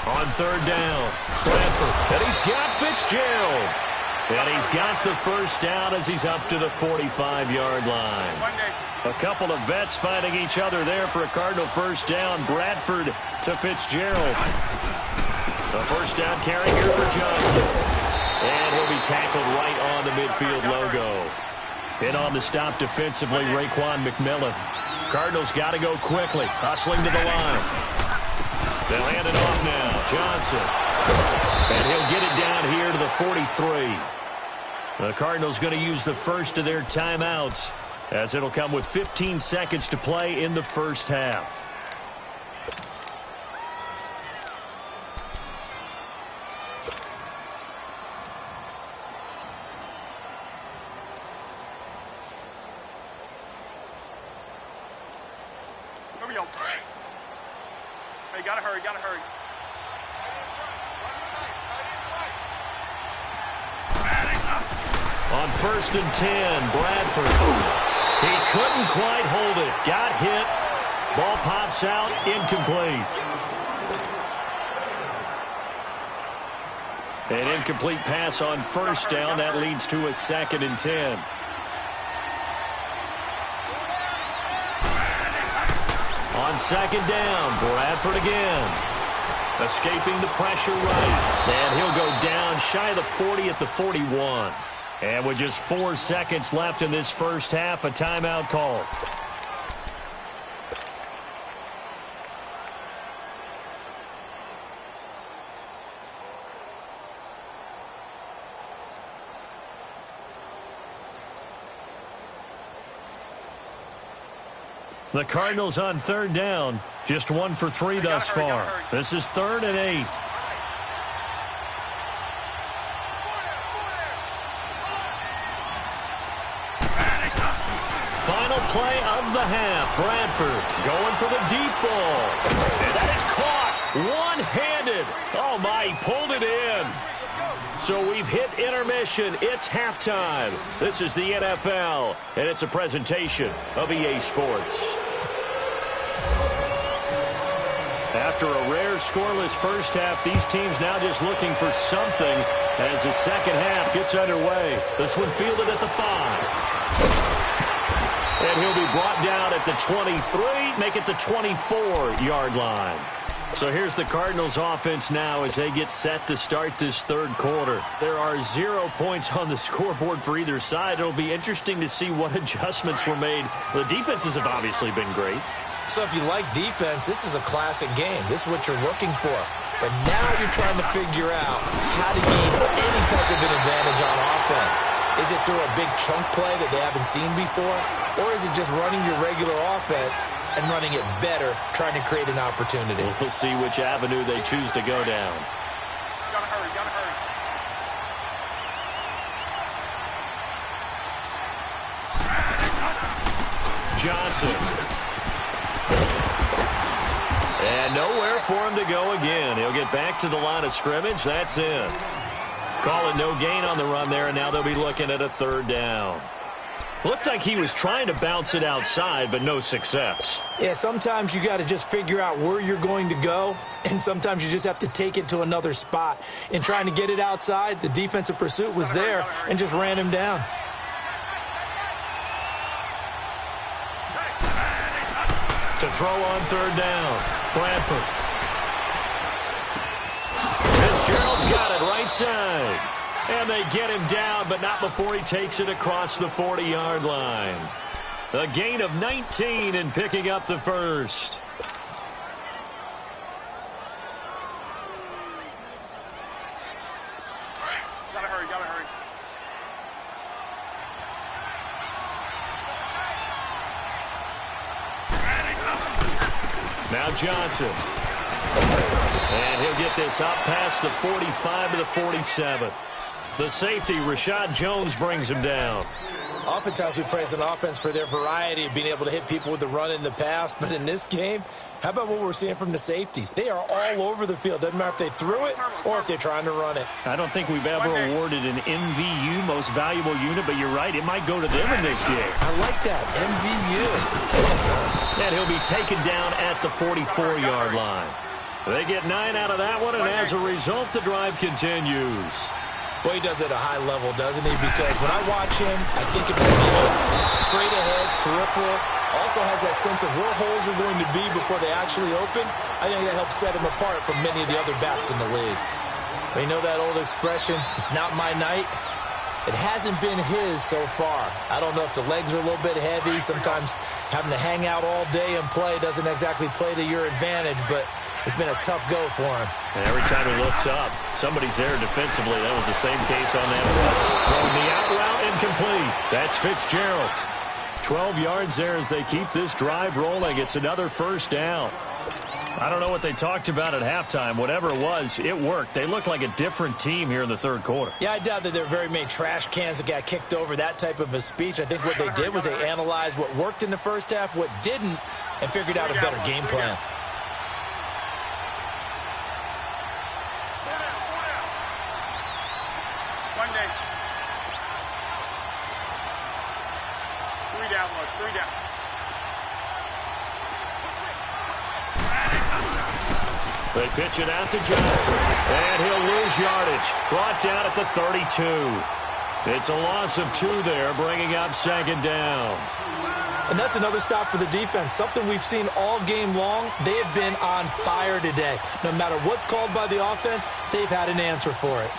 On 3rd down, Bradford, and he's got Fitzgerald. And he's got the first down as he's up to the 45-yard line. A couple of vets fighting each other there for a Cardinal first down. Bradford to Fitzgerald. The first down carry here for Johnson. And he'll be tackled right on the midfield logo. In on the stop defensively, Raekwon McMillan. Cardinals got to go quickly, hustling to the line. They'll hand it off now. Johnson. And he'll get it down here to the 43. The Cardinals going to use the first of their timeouts, as it'll come with 15 seconds to play in the first half. Here we go. Hey, gotta hurry, gotta hurry. On 1st and 10, Bradford. He couldn't quite hold it. Got hit. Ball pops out, incomplete. An incomplete pass on 1st down. That leads to a 2nd and 10. On 2nd down, Bradford again. Escaping the pressure right. And he'll go down shy of the 40 at the 41. And with just 4 seconds left in this first half, a timeout call. The Cardinals on 3rd down. Just 1 for 3 thus far. This is 3rd and 8. Final play of the half. Bradford going for the deep ball. And that is caught one-handed. Oh, my, he pulled it in. So we've hit intermission. It's halftime. This is the NFL, and it's a presentation of EA Sports. After a rare scoreless first half, these teams now just looking for something as the second half gets underway. This one fielded at the 5. And he'll be brought down at the 23, make it the 24-yard line. So here's the Cardinals offense now as they get set to start this 3rd quarter. There are 0 points on the scoreboard for either side. It'll be interesting to see what adjustments were made. The defenses have obviously been great. So if you like defense, this is a classic game. This is what you're looking for. But now you're trying to figure out how to gain any type of an advantage on offense. Is it through a big chunk play that they haven't seen before? Or is it just running your regular offense and running it better, trying to create an opportunity? We'll see which avenue they choose to go down. Gotta hurry, gotta hurry. Johnson. And nowhere for him to go again. He'll get back to the line of scrimmage. That's it. Call it no gain on the run there, and now they'll be looking at a 3rd down. Looked like he was trying to bounce it outside, but no success. Yeah, sometimes you got to just figure out where you're going to go, and sometimes you just have to take it to another spot. In trying to get it outside, the defensive pursuit was there and just ran him down. To throw on 3rd down, Bradford. Fitzgerald's got it right side. And they get him down, but not before he takes it across the 40-yard line. A gain of 19 in picking up the first. Gotta hurry, gotta hurry. Now Johnson. And he'll get this up past the 45 to the 47. The safety, Rashad Jones, brings him down. Oftentimes we praise an offense for their variety of being able to hit people with the run in the past, but in this game, how about what we're seeing from the safeties? They are all over the field. Doesn't matter if they threw it or if they're trying to run it. I don't think we've ever awarded an MVU, most valuable unit, but you're right, it might go to them in this game. I like that, MVU. And he'll be taken down at the 44-yard line. They get 9 out of that one, and as a result, the drive continues. Boy, he does it at a high level, doesn't he? Because when I watch him, I think of his vision. Straight ahead, peripheral. Also has that sense of where holes are going to be before they actually open. I think that helps set him apart from many of the other backs in the league. But you know that old expression, it's not my night? It hasn't been his so far. I don't know if the legs are a little bit heavy. Sometimes having to hang out all day and play doesn't exactly play to your advantage, but it's been a tough go for him. And every time he looks up, somebody's there defensively. That was the same case on that one. Throwing the out route incomplete. That's Fitzgerald. 12 yards there as they keep this drive rolling. It's another first down. I don't know what they talked about at halftime. Whatever it was, it worked. They look like a different team here in the third quarter. Yeah, I doubt that there are very many trash cans that got kicked over, that type of a speech. I think what they did was they analyzed what worked in the first half, what didn't, and figured out a better game plan. They pitch it out to Johnson, and he'll lose yardage. Brought down at the 32. It's a loss of 2 there, bringing up second down. And that's another stop for the defense, something we've seen all game long. They have been on fire today. No matter what's called by the offense, they've had an answer for it.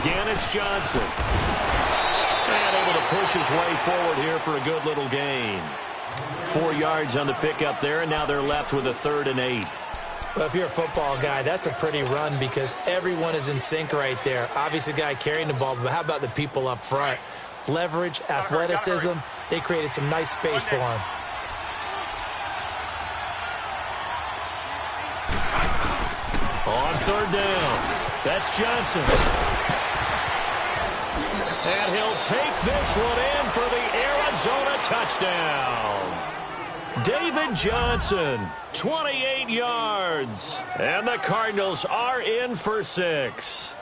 Again, it's Johnson. And able to push his way forward here for a good little gain. 4 yards on the pickup there, and now they're left with a 3rd and 8. Well, if you're a football guy, that's a pretty run because everyone is in sync right there. Obviously, the guy carrying the ball, but how about the people up front? Leverage, athleticism, they created some nice space for him. On 3rd down, that's Johnson. And he'll take this one in for the Arizona touchdown. David Johnson, 28 yards. And the Cardinals are in for 6.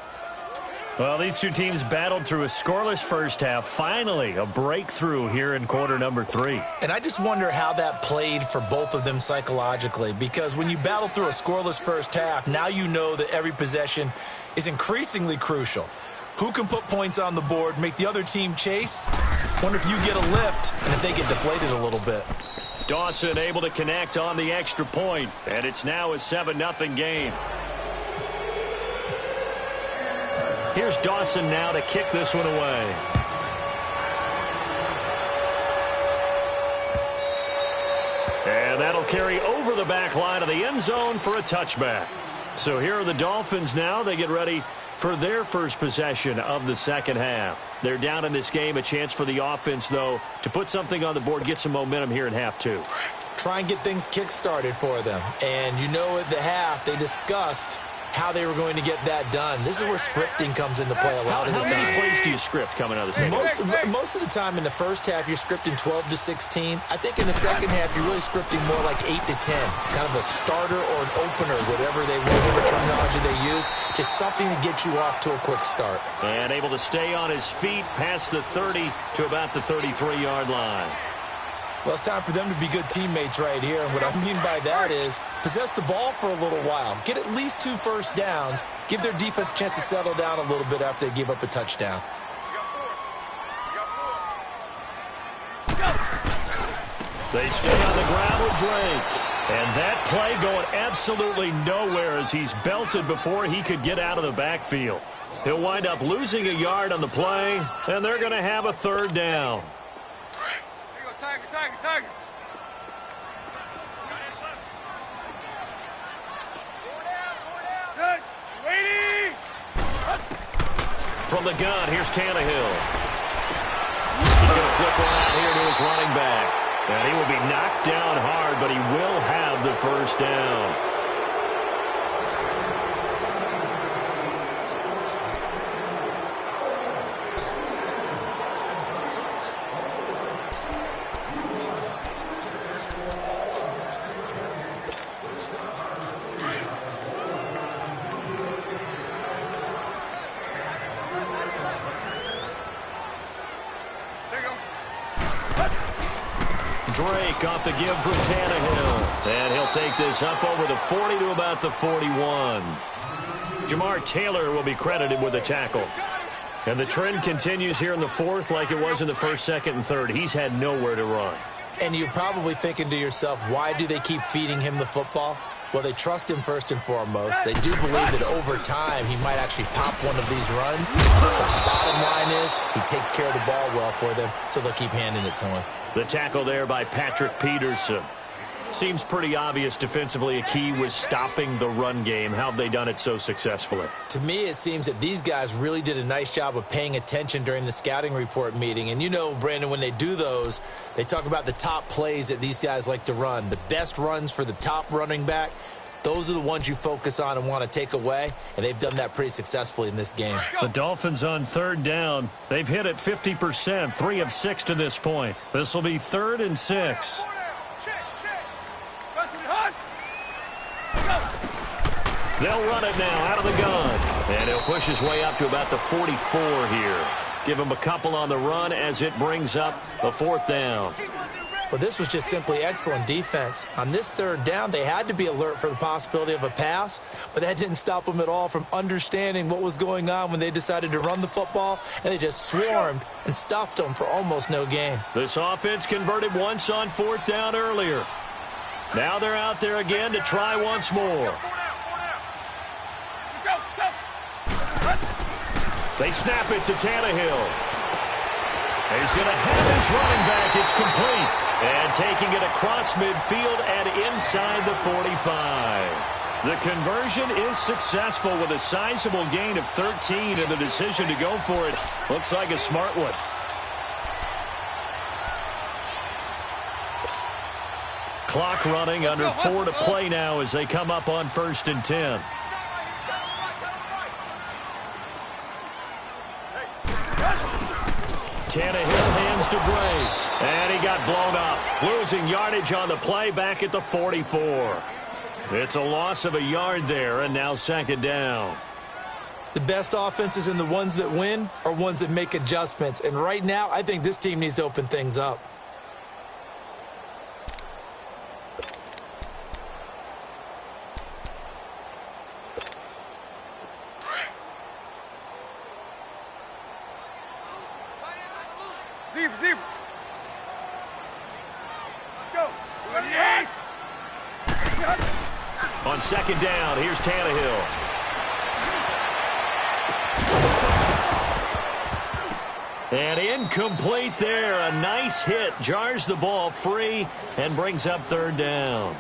Well, these two teams battled through a scoreless first half. Finally, a breakthrough here in quarter number 3. And I just wonder how that played for both of them psychologically, because when you battle through a scoreless first half, now you know that every possession is increasingly crucial. Who can put points on the board, make the other team chase? Wonder if you get a lift and if they get deflated a little bit. Dawson able to connect on the extra point, and it's now a 7-0 game. Here's Dawson now to kick this one away. And that'll carry over the back line of the end zone for a touchback. So here are the Dolphins now. They get ready for their first possession of the second half. They're down in this game. A chance for the offense, though, to put something on the board, get some momentum here in half 2. Try and get things kick-started for them. And you know at the half, they discussed how they were going to get that done. This is where scripting comes into play a lot of the time. How many plays do you script coming out of the second half? Most of the time in the first half, you're scripting 12 to 16. I think in the second half, you're really scripting more like 8 to 10. Kind of a starter or an opener, whatever terminology they use. Just something to get you off to a quick start. And able to stay on his feet past the 30 to about the 33-yard line. Well, it's time for them to be good teammates right here. And what I mean by that is possess the ball for a little while. Get at least 2 first downs. Give their defense a chance to settle down a little bit after they give up a touchdown. They stay on the ground with Drake. And that play going absolutely nowhere as he's belted before he could get out of the backfield. He'll wind up losing a yard on the play, and they're going to have a 3rd down. Tiger. Waiting. From the gun, here's Tannehill. He's going to flip around here to his running back. And he will be knocked down hard, but he will have the first down. Drake off the give from Tannehill. And he'll take this up over the 40 to about the 41. Jamar Taylor will be credited with a tackle. And the trend continues here in the fourth like it was in the first, second, and third. He's had nowhere to run. And you're probably thinking to yourself, why do they keep feeding him the football? Well, they trust him first and foremost. They do believe that over time he might actually pop one of these runs. But the bottom line is he takes care of the ball well for them, so they'll keep handing it to him. The tackle there by Patrick Peterson. Seems pretty obvious defensively a key was stopping the run game. How have they done it so successfully? To me, it seems that these guys really did a nice job of paying attention during the scouting report meeting. And you know, Brandon, when they do those, they talk about the top plays that these guys like to run. The best runs for the top running back, those are the ones you focus on and want to take away, and they've done that pretty successfully in this game. The Dolphins on third down. They've hit it 50%, 3 of 6 to this point. This will be 3rd and 6. They'll run it now out of the gun. And he'll push his way up to about the 44 here. Give him a couple on the run as it brings up the 4th down. Well, this was just simply excellent defense. On this 3rd down, they had to be alert for the possibility of a pass, but that didn't stop them at all from understanding what was going on when they decided to run the football, and they just swarmed and stuffed them for almost no gain. This offense converted once on 4th down earlier. Now they're out there again to try once more. They snap it to Tannehill. He's going to have his running back. It's complete. And taking it across midfield and inside the 45. The conversion is successful with a sizable gain of 13, and the decision to go for it looks like a smart one. Clock running, under 4 to play now as they come up on 1st and 10. Tannehill hands to Drake, and he got blown up. Losing yardage on the play back at the 44. It's a loss of a yard there, and now 2nd down. The best offenses and the ones that win are ones that make adjustments. And right now, I think this team needs to open things up. Zebra. Let's go. On 2nd down, here's Tannehill. And incomplete there. A nice hit. Jars the ball free and brings up 3rd down.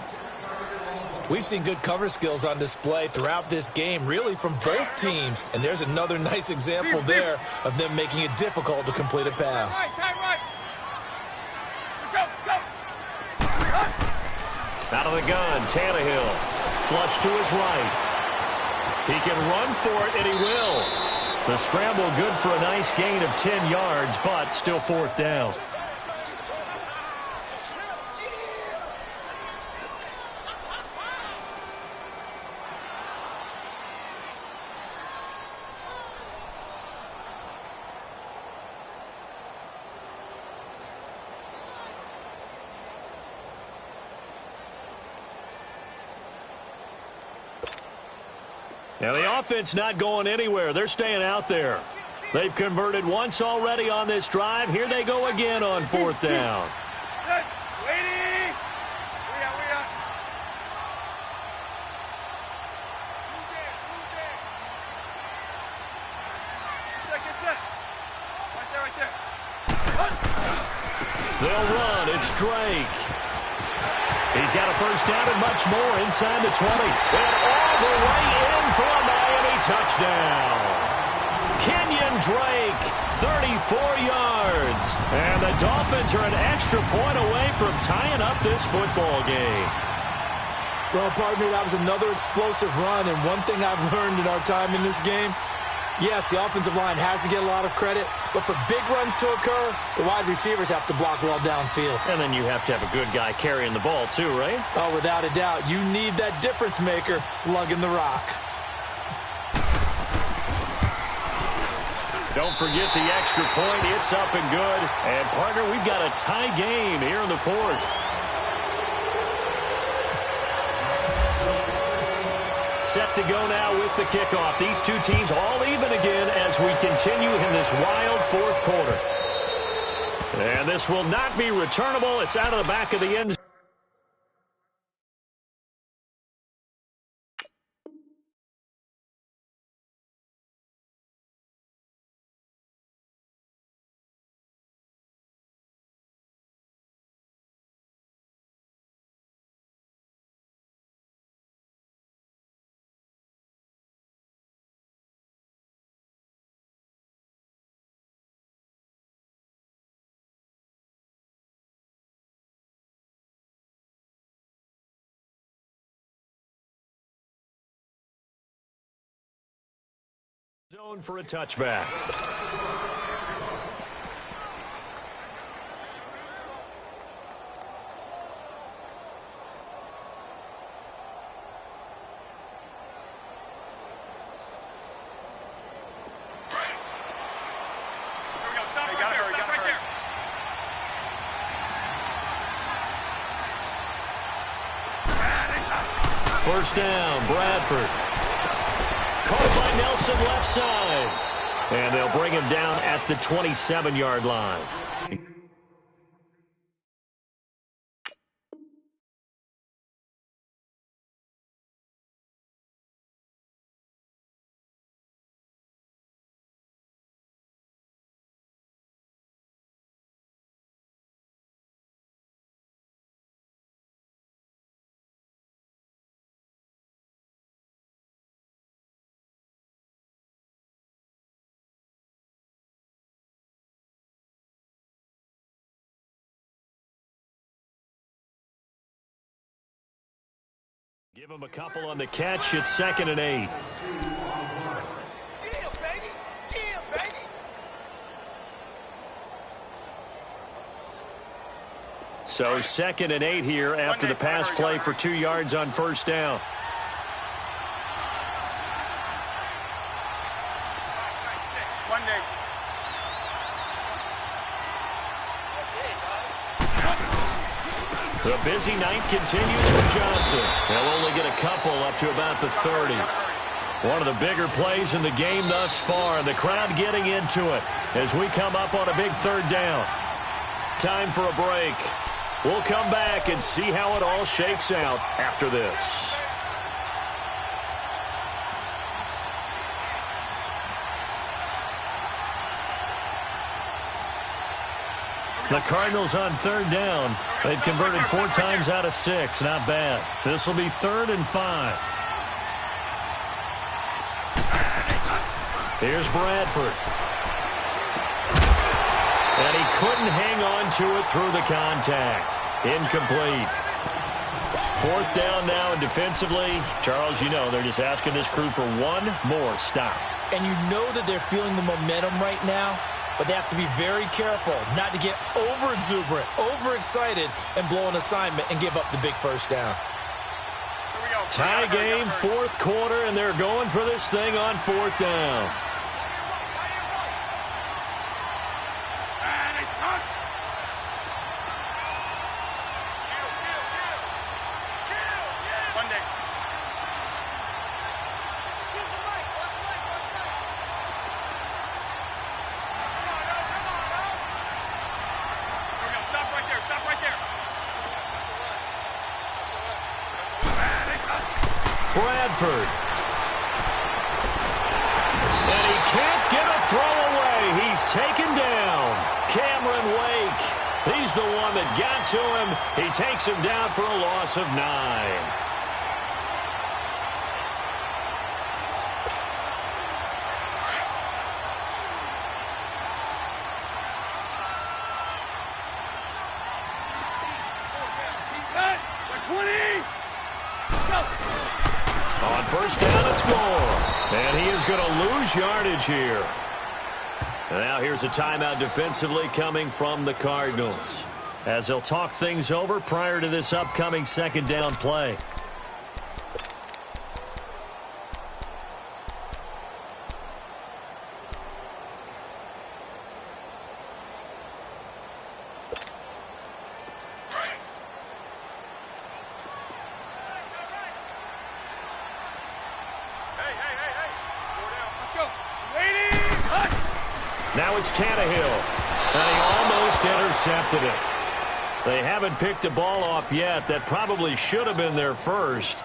We've seen good cover skills on display throughout this game, really from both teams. And there's another nice example there of them making it difficult to complete a pass. Right. Go. Out of the gun, Tannehill. Flush to his right. He can run for it, and he will. The scramble good for a nice gain of 10 yards, but still 4th down. Now the offense not going anywhere. They're staying out there. They've converted once already on this drive. Here they go again on 4th down. Waiting. We out. Set. Right there. They'll run. It's Drake. He's got a first down and much more inside the 20. And all the way in for a Miami touchdown. Kenyon Drake, 34 yards. And the Dolphins are an extra point away from tying up this football game. Well, partner, that was another explosive run, and one thing I've learned in our time in this game, yes, the offensive line has to get a lot of credit, but for big runs to occur, the wide receivers have to block well downfield. And then you have to have a good guy carrying the ball too, right? Oh, without a doubt. You need that difference maker lugging the rock. Don't forget the extra point. It's up and good. And, partner, we've got a tie game here in the fourth. Set to go now with the kickoff. These two teams all even again as we continue in this wild fourth quarter. And this will not be returnable. It's out of the back of the end zone. Zone for a touchback. First down, Bradford. Caught by Nelson left side. And they'll bring him down at the 27-yard line. Give him a couple on the catch. It's 2nd and 8. So 2nd and 8 here after the pass play for 2 yards on first down. The busy night continues for Johnson. They'll only get a couple up to about the 30. One of the bigger plays in the game thus far. The crowd getting into it as we come up on a big 3rd down. Time for a break. We'll come back and see how it all shakes out after this. The Cardinals on 3rd down. They've converted 4 times out of 6. Not bad. This will be 3rd and 5. Here's Bradford. And he couldn't hang on to it through the contact. Incomplete. 4th down now, and defensively, Charles, you know, they're just asking this crew for one more stop. And you know that they're feeling the momentum right now, but they have to be very careful not to get over-exuberant, overexcited, and blow an assignment and give up the big first down. Tie game, 4th quarter, and they're going for this thing on 4th down. Bradford. And he can't get a throw away. He's taken down. Cameron Wake. He's the one that got to him. He takes him down for a loss of 9. first down and score. And he is going to lose yardage here. And now here's a timeout defensively coming from the Cardinals, as they'll talk things over prior to this upcoming second down play. Now it's Tannehill, and he almost intercepted it. They haven't picked a ball off yet. That probably should have been their first,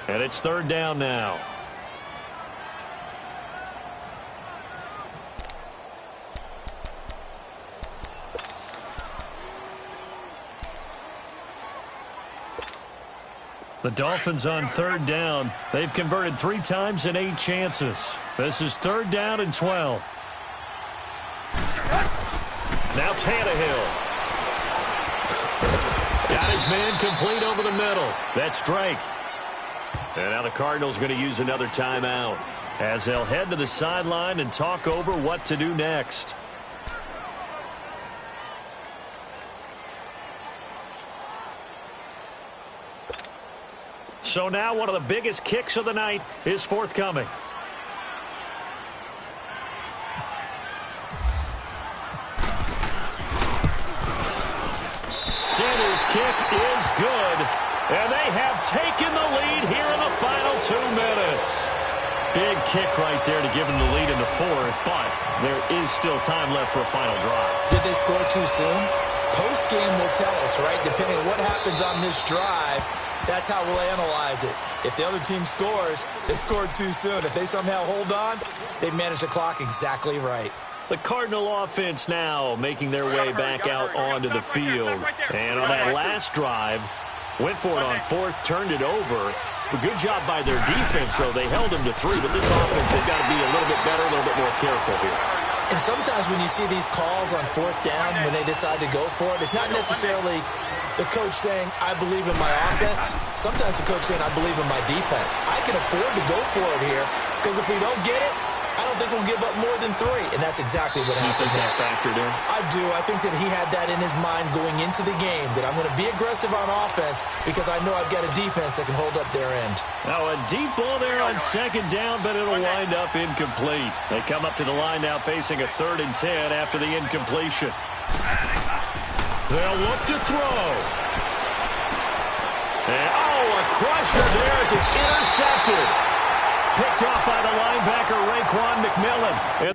and it's third down now. The Dolphins on third down. They've converted 3 times in 8 chances. This is third down and 12. Now Tannehill. Got his man complete over the middle. That's Drake. And now the Cardinals going to use another timeout, as they'll head to the sideline and talk over what to do next. So now one of the biggest kicks of the night is forthcoming. Sanders' kick is good, and they have taken the lead here in the final 2 minutes. Big kick right there to give them the lead in the fourth, but there is still time left for a final drive. Did they score too soon? Post-game will tell us, right? Depending on what happens on this drive, that's how we'll analyze it. If the other team scores, they scored too soon. If they somehow hold on, they manage the clock exactly right. The Cardinal offense now making their way back out onto the field. And on that last drive, went for it on fourth, turned it over. A good job by their defense, though. They held them to 3, but this offense, they've got to be a little bit better, a little bit more careful here. And sometimes when you see these calls on fourth down, when they decide to go for it, it's not necessarily the coach saying, I believe in my offense. Sometimes the coach saying, I believe in my defense. I can afford to go for it here, because if we don't get it, I don't think we'll give up more than 3, and that's exactly what happened. You think that factored in? I do. I think that he had that in his mind going into the game, that I'm going to be aggressive on offense because I know I've got a defense that can hold up their end. Now a deep ball there on second down, but it'll wind up incomplete. They come up to the line now facing a 3rd and 10 after the incompletion. They'll look to throw. And, a crusher there as it's intercepted. Picked off by the linebacker, Raekwon McMillan.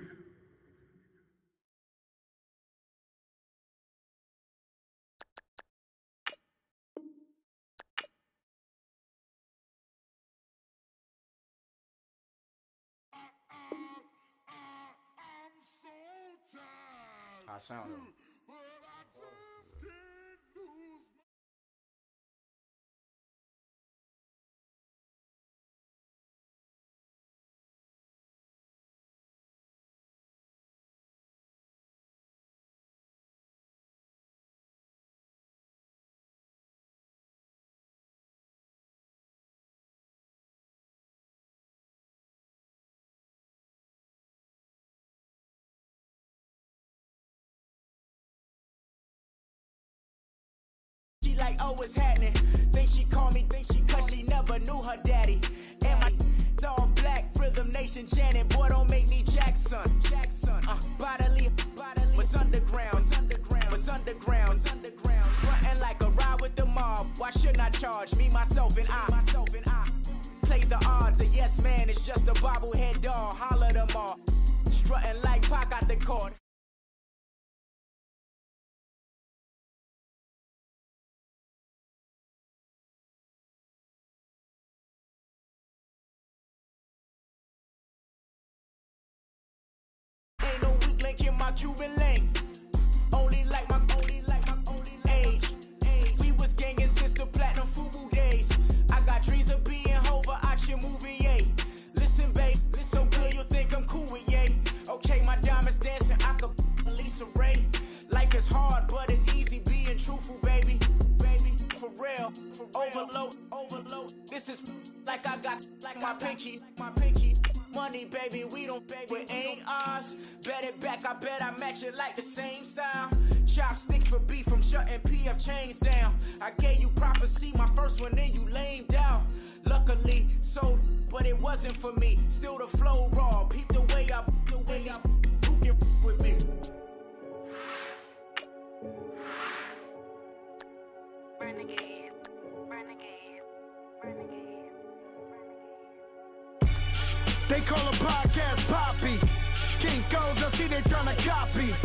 I sound him. She like, oh, what's happening? Think she called me, cause she never knew her daddy. And my all black, Rhythm Nation chanting, boy, don't make me Jackson. Bodily, was underground. Frontin' like a ride with the mob. Why shouldn't I charge me, myself, and I? Play the odds, a yes man, it's just a bobblehead doll. Holler them all. Strutting like Pac out the court. Ain't no weak link in my Cuban lane. Only like my age. We was gangin' since the platinum FUBU days. I got dreams of being Hova out your movie, yay. Listen, babe, so good you'll think I'm cool with yay. Okay, my diamonds dancing, I could Lisa Ray. Life is hard, but it's easy being truthful, baby. For real, overload. This is like I got my pinky. Money, baby, we don't pay, it ain't ours. Bet it back, I bet I match it like the same style. Chopsticks for beef from shutting PF chains down. I gave you prophecy, my first one, then you lamed out. Luckily, sold, but it wasn't for me. Still the flow raw, peep the way I, who can with me? Renegade, renegade, renegade. They call a podcast Poppy. Kinkos, I see they tryna copy.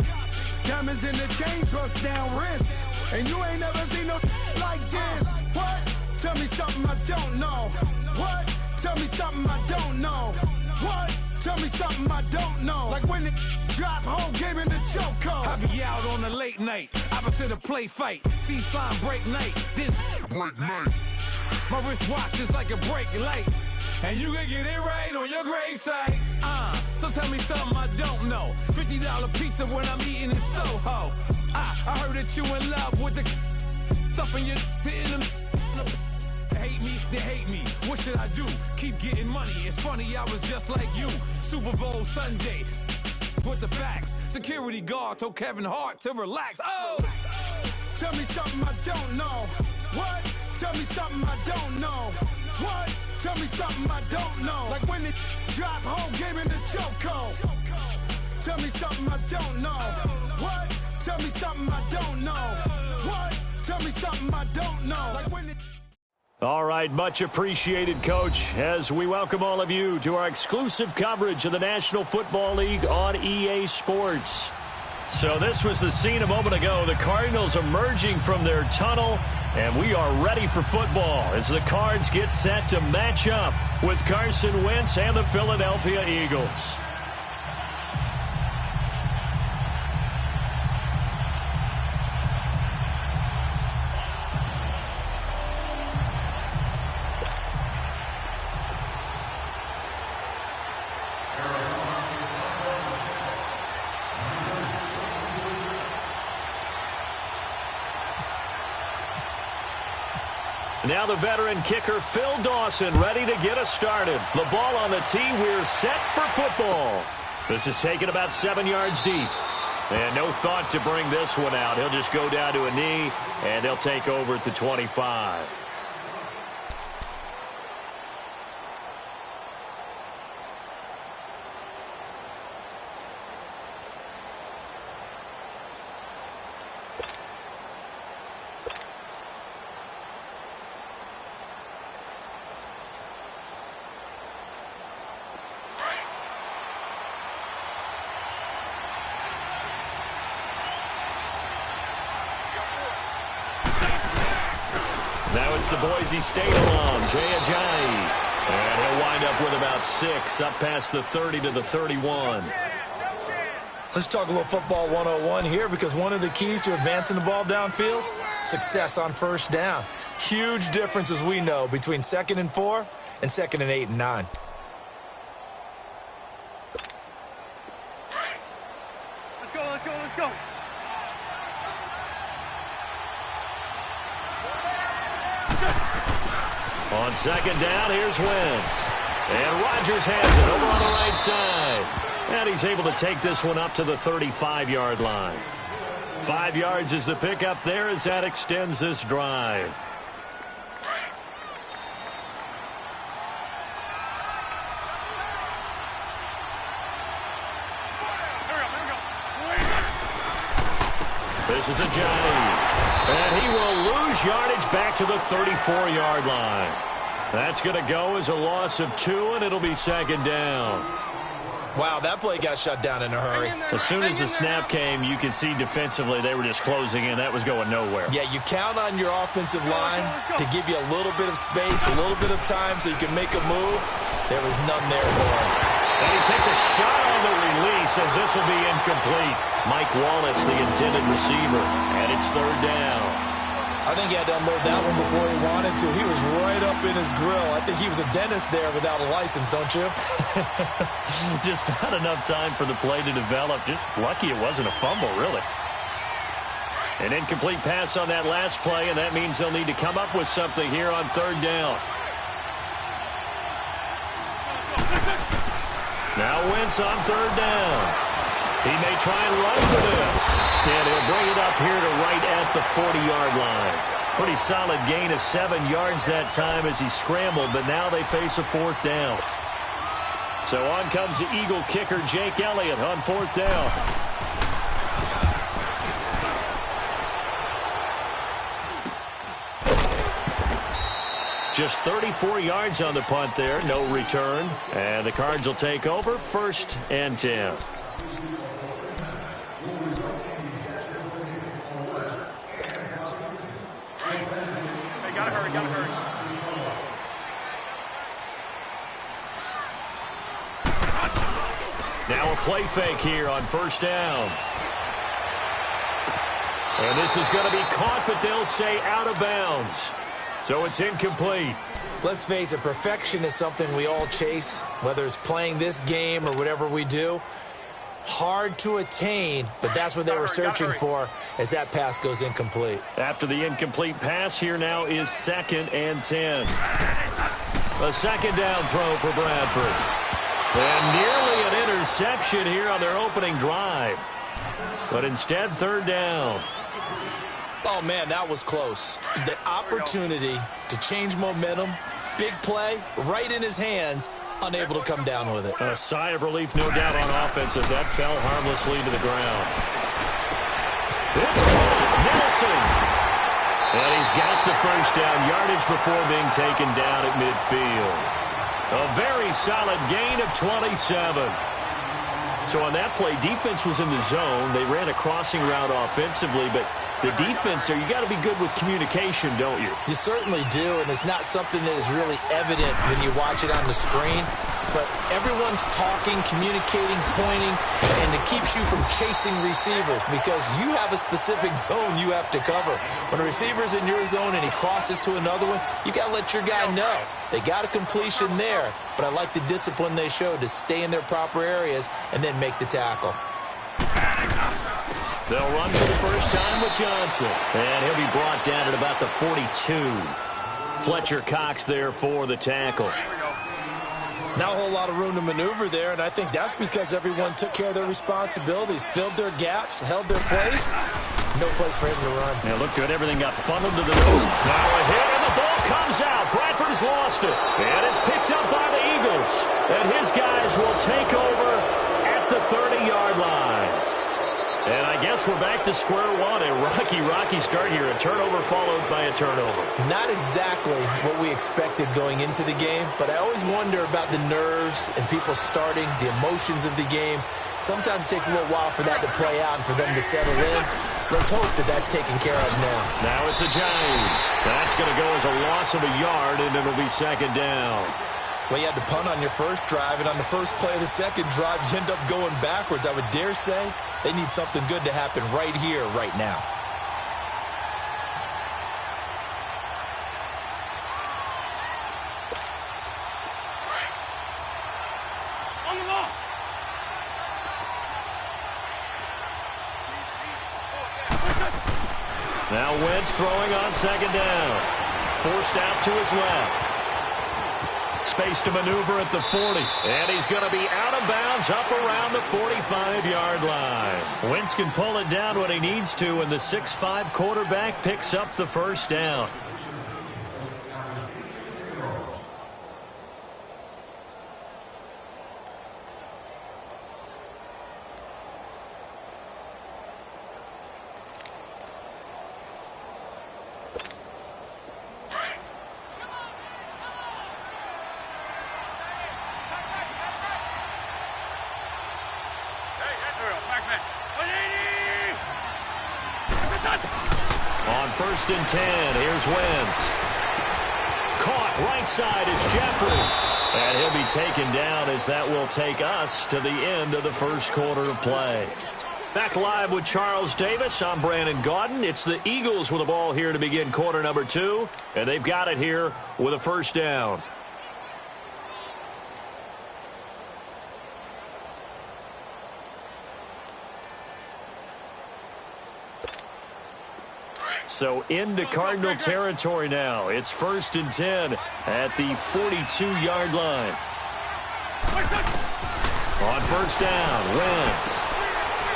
Diamonds in the chains, bust down wrists. And you ain't never seen no like this. What? Tell me something I don't know. What? Tell me something I don't know. What? Tell me something I don't know. Like when it drop, whole game in the chokehold. I be out on a late night, opposite a play fight. See sign break night, this break night. My wristwatch is like a brake light. And you can get it right on your gravesite. So tell me something I don't know. $50 pizza when I'm eating in Soho. I heard that you in love with the stuff in your in They hate me, they hate me. What should I do? Keep getting money. It's funny, I was just like you. Super Bowl Sunday. With the facts. Security guard told Kevin Hart to relax. Oh! Tell me something I don't know. What? Tell me something I don't know. What? Tell me something I don't know. Like when it drop, whole game in the chokehold. Tell me something I don't know. What? Tell me something I don't know. What? Tell me something I don't know. Like when it... All right, much appreciated, Coach, as we welcome all of you to our exclusive coverage of the National Football League on EA Sports. So this was the scene a moment ago. The Cardinals emerging from their tunnel, and we are ready for football as the Cards get set to match up with Carson Wentz and the Philadelphia Eagles. Now the veteran kicker, Phil Dawson, ready to get us started. The ball on the tee. We're set for football. This is taken about 7 yards deep. And no thought to bring this one out. He'll just go down to a knee, and they'll take over at the 25. Now it's the Boise State alum, Jay Ajayi. And he'll wind up with about 6, up past the 30 to the 31. Let's talk a little football 101 here, because one of the keys to advancing the ball downfield, success on first down. Huge difference, as we know, between 2nd and 4 and 2nd and 8 and 9. Let's go, let's go, let's go. On 2nd down, here's Wentz. And Rodgers has it over on the right side. And he's able to take this one up to the 35-yard line. 5 yards is the pickup there as that extends this drive. This is Ajayi. And he will lose yardage back to the 34-yard line. That's going to go as a loss of 2, and it'll be 2nd down. Wow, that play got shut down in a hurry. As soon as the snap came, you could see defensively they were just closing in. That was going nowhere. Yeah, you count on your offensive line to give you a little bit of space, a little bit of time so you can make a move. There was none there for him. And he takes a shot on the release as this will be incomplete. Mike Wallace, the intended receiver, and it's 3rd down. I think he had to unload that one before he wanted to. He was right up in his grill. I think he was a dentist there without a license, don't you? Just not enough time for the play to develop. Just lucky it wasn't a fumble, really. An incomplete pass on that last play, and that means they'll need to come up with something here on 3rd down. Now Wentz on third down. He may try and run for this. And he'll bring it up here to right at the 40-yard line. Pretty solid gain of 7 yards that time as he scrambled, but now they face a fourth down. So on comes the Eagle kicker, Jake Elliott, on fourth down. Just 34 yards on the punt there, no return. And the Cards will take over, 1st and 10. Hey, gotta hurry, gotta hurry. Now a play fake here on 1st down. And this is going to be caught, but they'll say out of bounds. So it's incomplete. Let's face it, perfection is something we all chase, whether it's playing this game or whatever we do. Hard to attain, but that's what they were searching for as that pass goes incomplete. After the incomplete pass, here now is 2nd and 10. A 2nd down throw for Bradford. And nearly an interception here on their opening drive. But instead, 3rd down. Oh, man, that was close. The opportunity to change momentum, big play, right in his hands, unable to come down with it. A sigh of relief, no doubt, on offense as that fell harmlessly to the ground. It's Nelson. And he's got the 1st down yardage before being taken down at midfield. A very solid gain of 27. So on that play, defense was in the zone. They ran a crossing route offensively, but the defense there, you got to be good with communication, don't you? You certainly do, and it's not something that is really evident when you watch it on the screen. But everyone's talking, communicating, pointing, and it keeps you from chasing receivers because you have a specific zone you have to cover. When a receiver's in your zone and he crosses to another one, you got to let your guy know. They got a completion there, but I like the discipline they showed to stay in their proper areas and then make the tackle. They'll run for the first time with Johnson. And he'll be brought down at about the 42. Fletcher Cox there for the tackle. Not a whole lot of room to maneuver there, and I think that's because everyone took care of their responsibilities, filled their gaps, held their place. No place for him to run. Yeah, looked good. Everything got funneled to the nose. Now a hit, and the ball comes out. Bradford has lost it. And it's picked up by the Eagles. And his guys will take over at the 30-yard line. And I guess we're back to square one. A rocky start here. A turnover followed by a turnover. Not exactly what we expected going into the game, but I always wonder about the nerves and people starting, the emotions of the game. Sometimes it takes a little while for that to play out and for them to settle in. Let's hope that that's taken care of now. Now it's a Giant. That's going to go as a loss of a yard, and it'll be 2nd down. Well, you had to punt on your first drive, and on the first play of the second drive, you end up going backwards. I would dare say they need something good to happen right here, right now. On the ball. Now Wentz throwing on 2nd down. Forced out to his left. Space to maneuver at the 40. And he's going to be out of bounds up around the 45-yard line. Wentz can pull it down when he needs to, and the 6'5" quarterback picks up the 1st down. On 1st and 10, here's Wentz. Caught right side is Jeffrey. And he'll be taken down as that will take us to the end of the first quarter of play. Back live with Charles Davis. I'm Brandon Gaudin. It's the Eagles with the ball here to begin quarter number 2. And they've got it here with a 1st down. So into Cardinal territory now. It's 1st and 10 at the 42-yard line. On first down, Wentz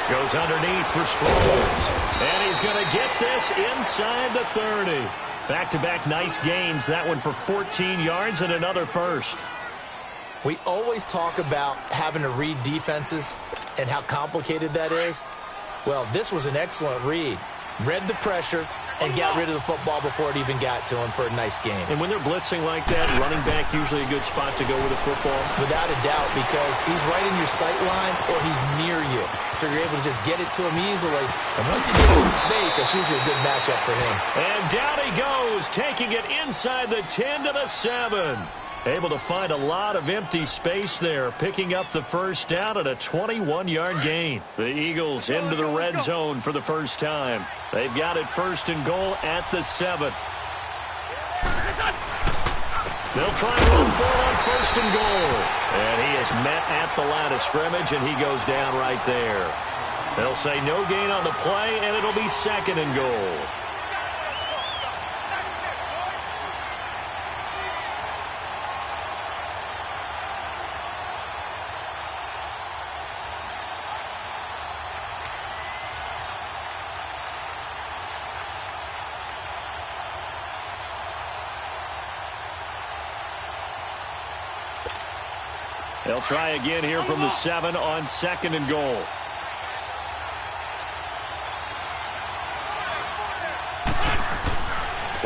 goes underneath for Sproles. And he's going to get this inside the 30. Back-to-back nice gains. That one for 14 yards and another first. We always talk about having to read defenses and how complicated that is. Well, this was an excellent read. Read the pressure and got rid of the football before it even got to him for a nice game. And when they're blitzing like that, running back usually a good spot to go with the football? Without a doubt, because he's right in your sight line or he's near you. So you're able to just get it to him easily. And once he gets in space, that's usually a good matchup for him. And down he goes, taking it inside the 10 to the 7. Able to find a lot of empty space there, picking up the first down at a 21-yard gain. The Eagles into the red zone for the first time. They've got it first and goal at the 7. They'll try and run for it on first and goal. And he is met at the line of scrimmage, and he goes down right there. They'll say no gain on the play, and it'll be second and goal. They'll try again here from the 7 on second and goal.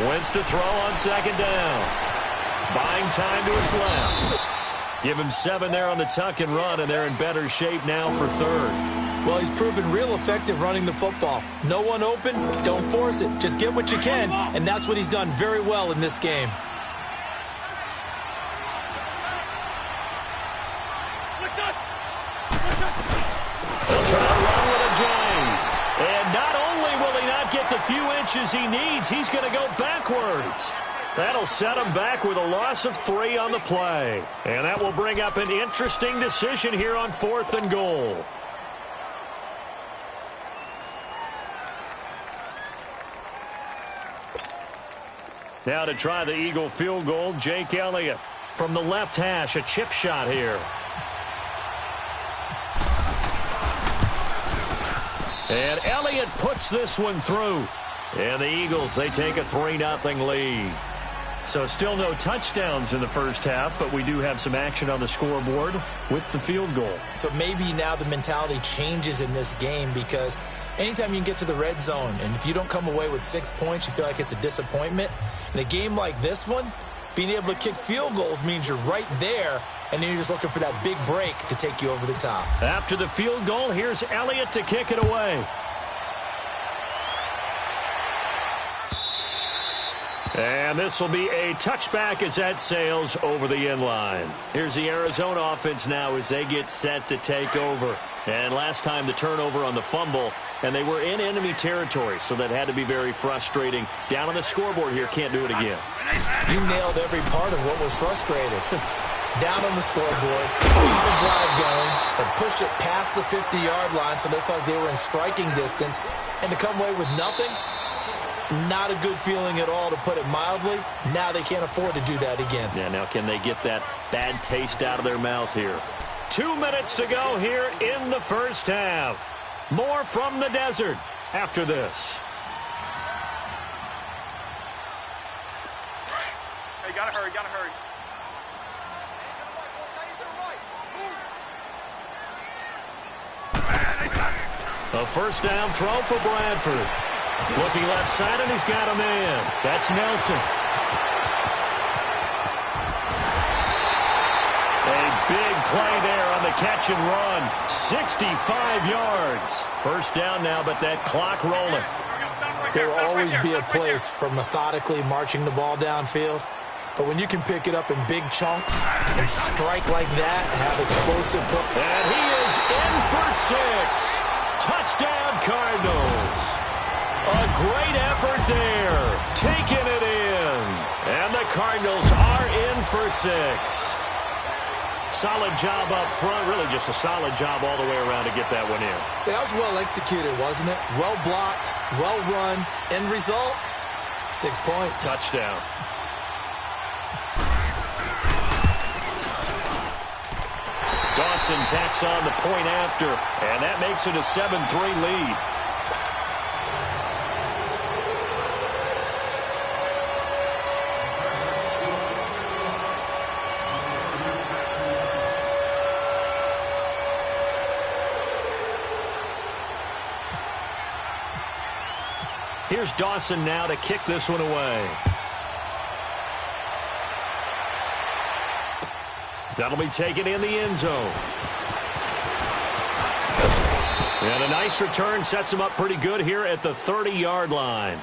Wentz to throw on second down. Buying time to his left. Give him 7 there on the tuck and run, and they're in better shape now for third. Well, he's proven real effective running the football. No one open, don't force it. Just get what you can, and that's what he's done very well in this game. Few inches he needs, he's going to go backwards. That'll set him back with a loss of 3 on the play. And that will bring up an interesting decision here on fourth and goal. Now to try the Eagle field goal, Jake Elliott. From the left hash, a chip shot here. And Elliott puts this one through. And the Eagles, they take a 3-0 lead. So still no touchdowns in the first half, but we do have some action on the scoreboard with the field goal. So maybe now the mentality changes in this game, because anytime you can get to the red zone, and if you don't come away with 6 points, you feel like it's a disappointment. In a game like this one, being able to kick field goals means you're right there, and then you're just looking for that big break to take you over the top. After the field goal, here's Elliott to kick it away. And this will be a touchback as that sails over the end line. Here's the Arizona offense now as they get set to take over. And last time the turnover on the fumble, and they were in enemy territory, so that had to be very frustrating. Down on the scoreboard here, can't do it again. You nailed every part of what was frustrating. Down on the scoreboard, keep the drive going, and push it past the 50-yard line so they thought they were in striking distance, and to come away with nothing, not a good feeling at all, to put it mildly. Now they can't afford to do that again. Yeah, now can they get that bad taste out of their mouth here? 2 minutes to go here in the first half. More from the desert after this. Hey, gotta hurry, gotta hurry. A first down throw for Bradford. Looking left side, and he's got a man. That's Nelson. A big play there on the catch and run. 65 yards. First down now, but that clock rolling. There will always be a place for methodically marching the ball downfield. But when you can pick it up in big chunks and strike like that, have explosive play. And he is in for 6. Touchdown, Cardinals. A great effort there. Taking it in. And the Cardinals are in for 6. Solid job up front. Really just a solid job all the way around to get that one in. That was well executed, wasn't it? Well blocked, well run. End result, 6 points. Touchdown. Dawson tacks on the point after, and that makes it a 7-3 lead. Here's Dawson now to kick this one away. That'll be taken in the end zone. And a nice return sets him up pretty good here at the 30-yard line.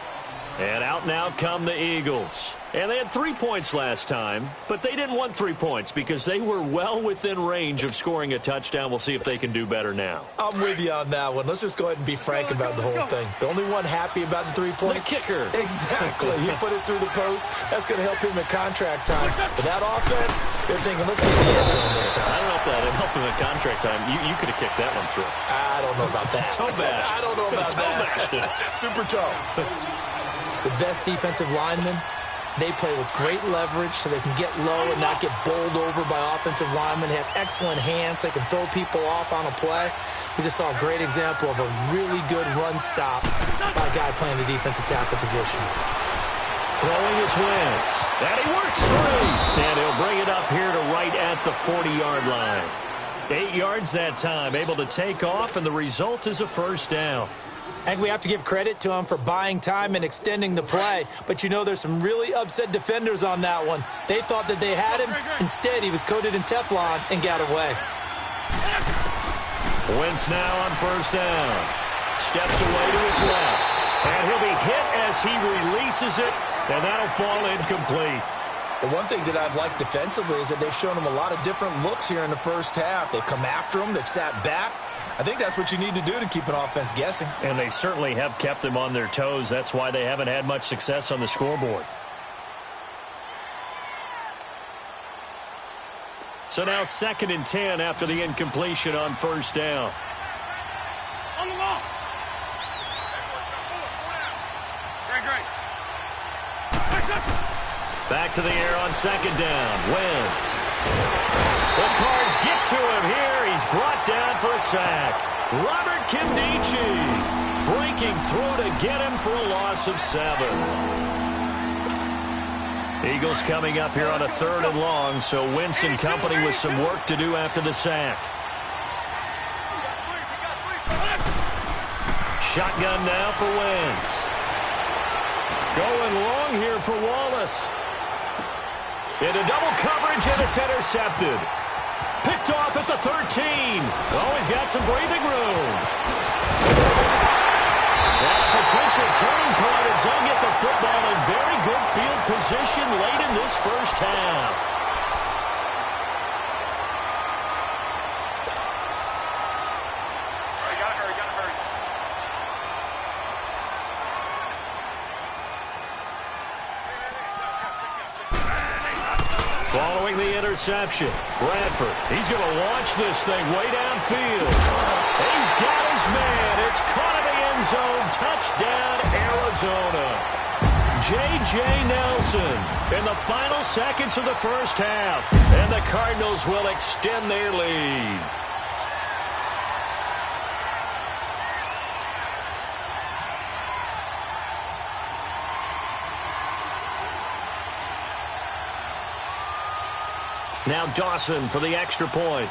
And out now come the Eagles. And they had 3 points last time, but they didn't want 3 points because they were well within range of scoring a touchdown. We'll see if they can do better now. I'm with you on that one. Let's just go ahead and be frank about the whole thing. The only one happy about the 3-point? The kicker. Exactly. He put it through the post. That's going to help him at contract time. But that offense, they're thinking, let's get the end zone this time. I don't know if that would help him at contract time. You could have kicked that one through. I don't know about that. Toe bash. I don't know about that. Super toe. The best defensive linemen, they play with great leverage so they can get low and not get bowled over by offensive linemen. They have excellent hands. They can throw people off on a play. We just saw a great example of a really good run stop by a guy playing the defensive tackle position. Throwing his Wentz. And he works through. And he'll bring it up here to right at the 40-yard line. 8 yards that time, able to take off, and the result is a first down. I think we have to give credit to him for buying time and extending the play. But, you know, there's some really upset defenders on that one. They thought that they had him. Instead, he was coated in Teflon and got away. Wentz now on first down. Steps away to his left. And he'll be hit as he releases it, and that'll fall incomplete. The one thing that I've liked defensively is that they've shown him a lot of different looks here in the first half. They've come after him. They've sat back. I think that's what you need to do to keep an offense guessing. And they certainly have kept them on their toes. That's why they haven't had much success on the scoreboard. So now 2nd and 10 after the incompletion on first down. On the ball. Great. Back to the air on 2nd down. Wentz. The Cards get to him here. He's brought down for a sack. Robert Kimdichie breaking through to get him for a loss of 7. Eagles coming up here on a 3rd and long, so Wentz and company with some work to do after the sack. Shotgun now for Wentz. Going long here for Wallace. Into double coverage, and it's intercepted. Picked off at the 13. Oh, he's got some breathing room. And a potential turning point as they'll get the football in very good field position late in this first half. Following the interception, Bradford, he's going to launch this thing way downfield. He's got his man. It's caught in the end zone. Touchdown, Arizona. J.J. Nelson in the final seconds of the first half. And the Cardinals will extend their lead. Now Dawson for the extra point.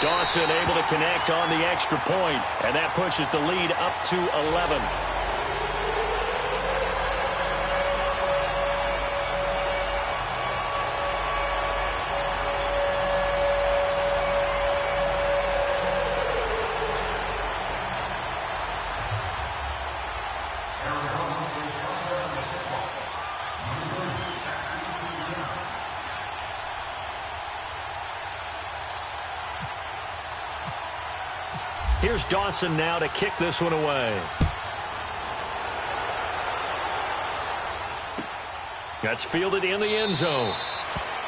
Dawson able to connect on the extra point, and that pushes the lead up to 11. Here's Dawson now to kick this one away. That's fielded in the end zone.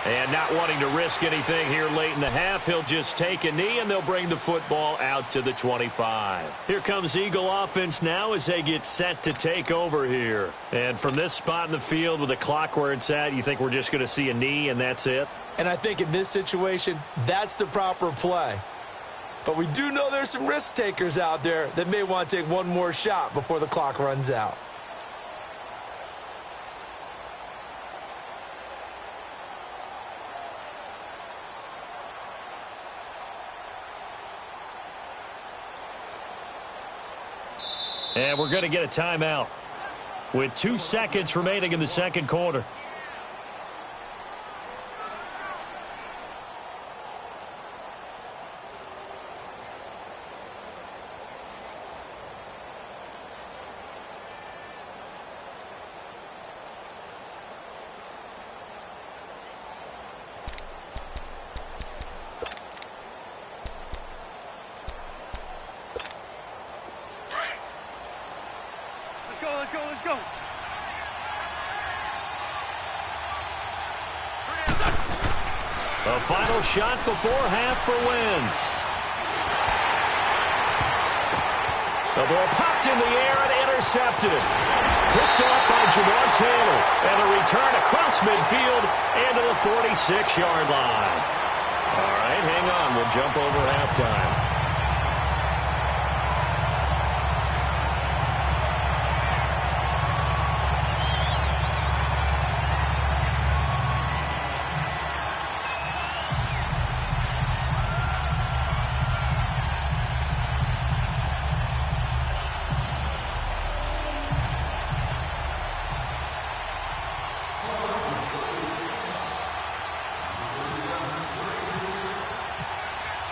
And not wanting to risk anything here late in the half, he'll just take a knee, and they'll bring the football out to the 25. Here comes Eagle offense now as they get set to take over here. And from this spot in the field with the clock where it's at, you think we're just going to see a knee and that's it? And I think in this situation, that's the proper play. But we do know there's some risk takers out there that may want to take one more shot before the clock runs out. And we're going to get a timeout with 2 seconds remaining in the second quarter. Let's go. A final shot before half for Wentz. The ball popped in the air and intercepted. Picked off by Jamar Taylor. And a return across midfield and to the 46-yard line. All right, hang on. We'll jump over halftime.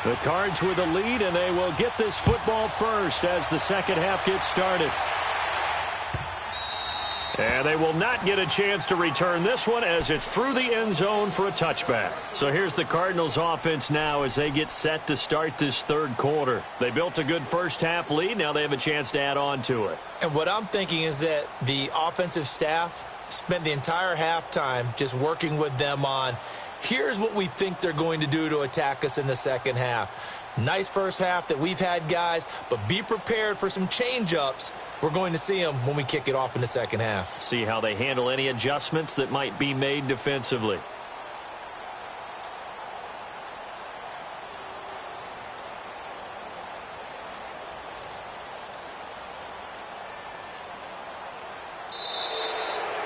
The Cards with a lead, and they will get this football first as the second half gets started. And they will not get a chance to return this one as it's through the end zone for a touchback. So here's the Cardinals offense now as they get set to start this third quarter. They built a good first half lead. Now they have a chance to add on to it. And what I'm thinking is that the offensive staff spent the entire halftime just working with them on, here's what we think they're going to do to attack us in the second half. Nice first half that we've had, guys, but be prepared for some change-ups. We're going to see them when we kick it off in the second half. See how they handle any adjustments that might be made defensively.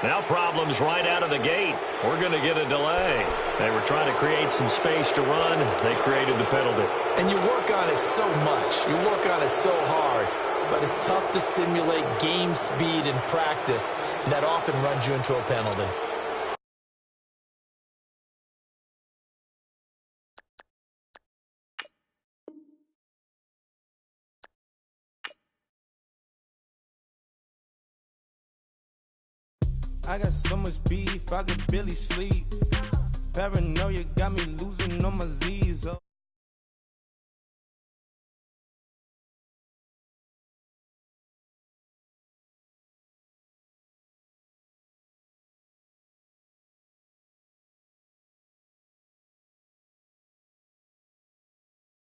Now problems right out of the gate. We're going to get a delay. They were trying to create some space to run. They created the penalty. And you work on it so much. You work on it so hard. But it's tough to simulate game speed in practice. And that often runs you into a penalty. I got so much beef, I could barely sleep. Paranoia got me losing on my Z.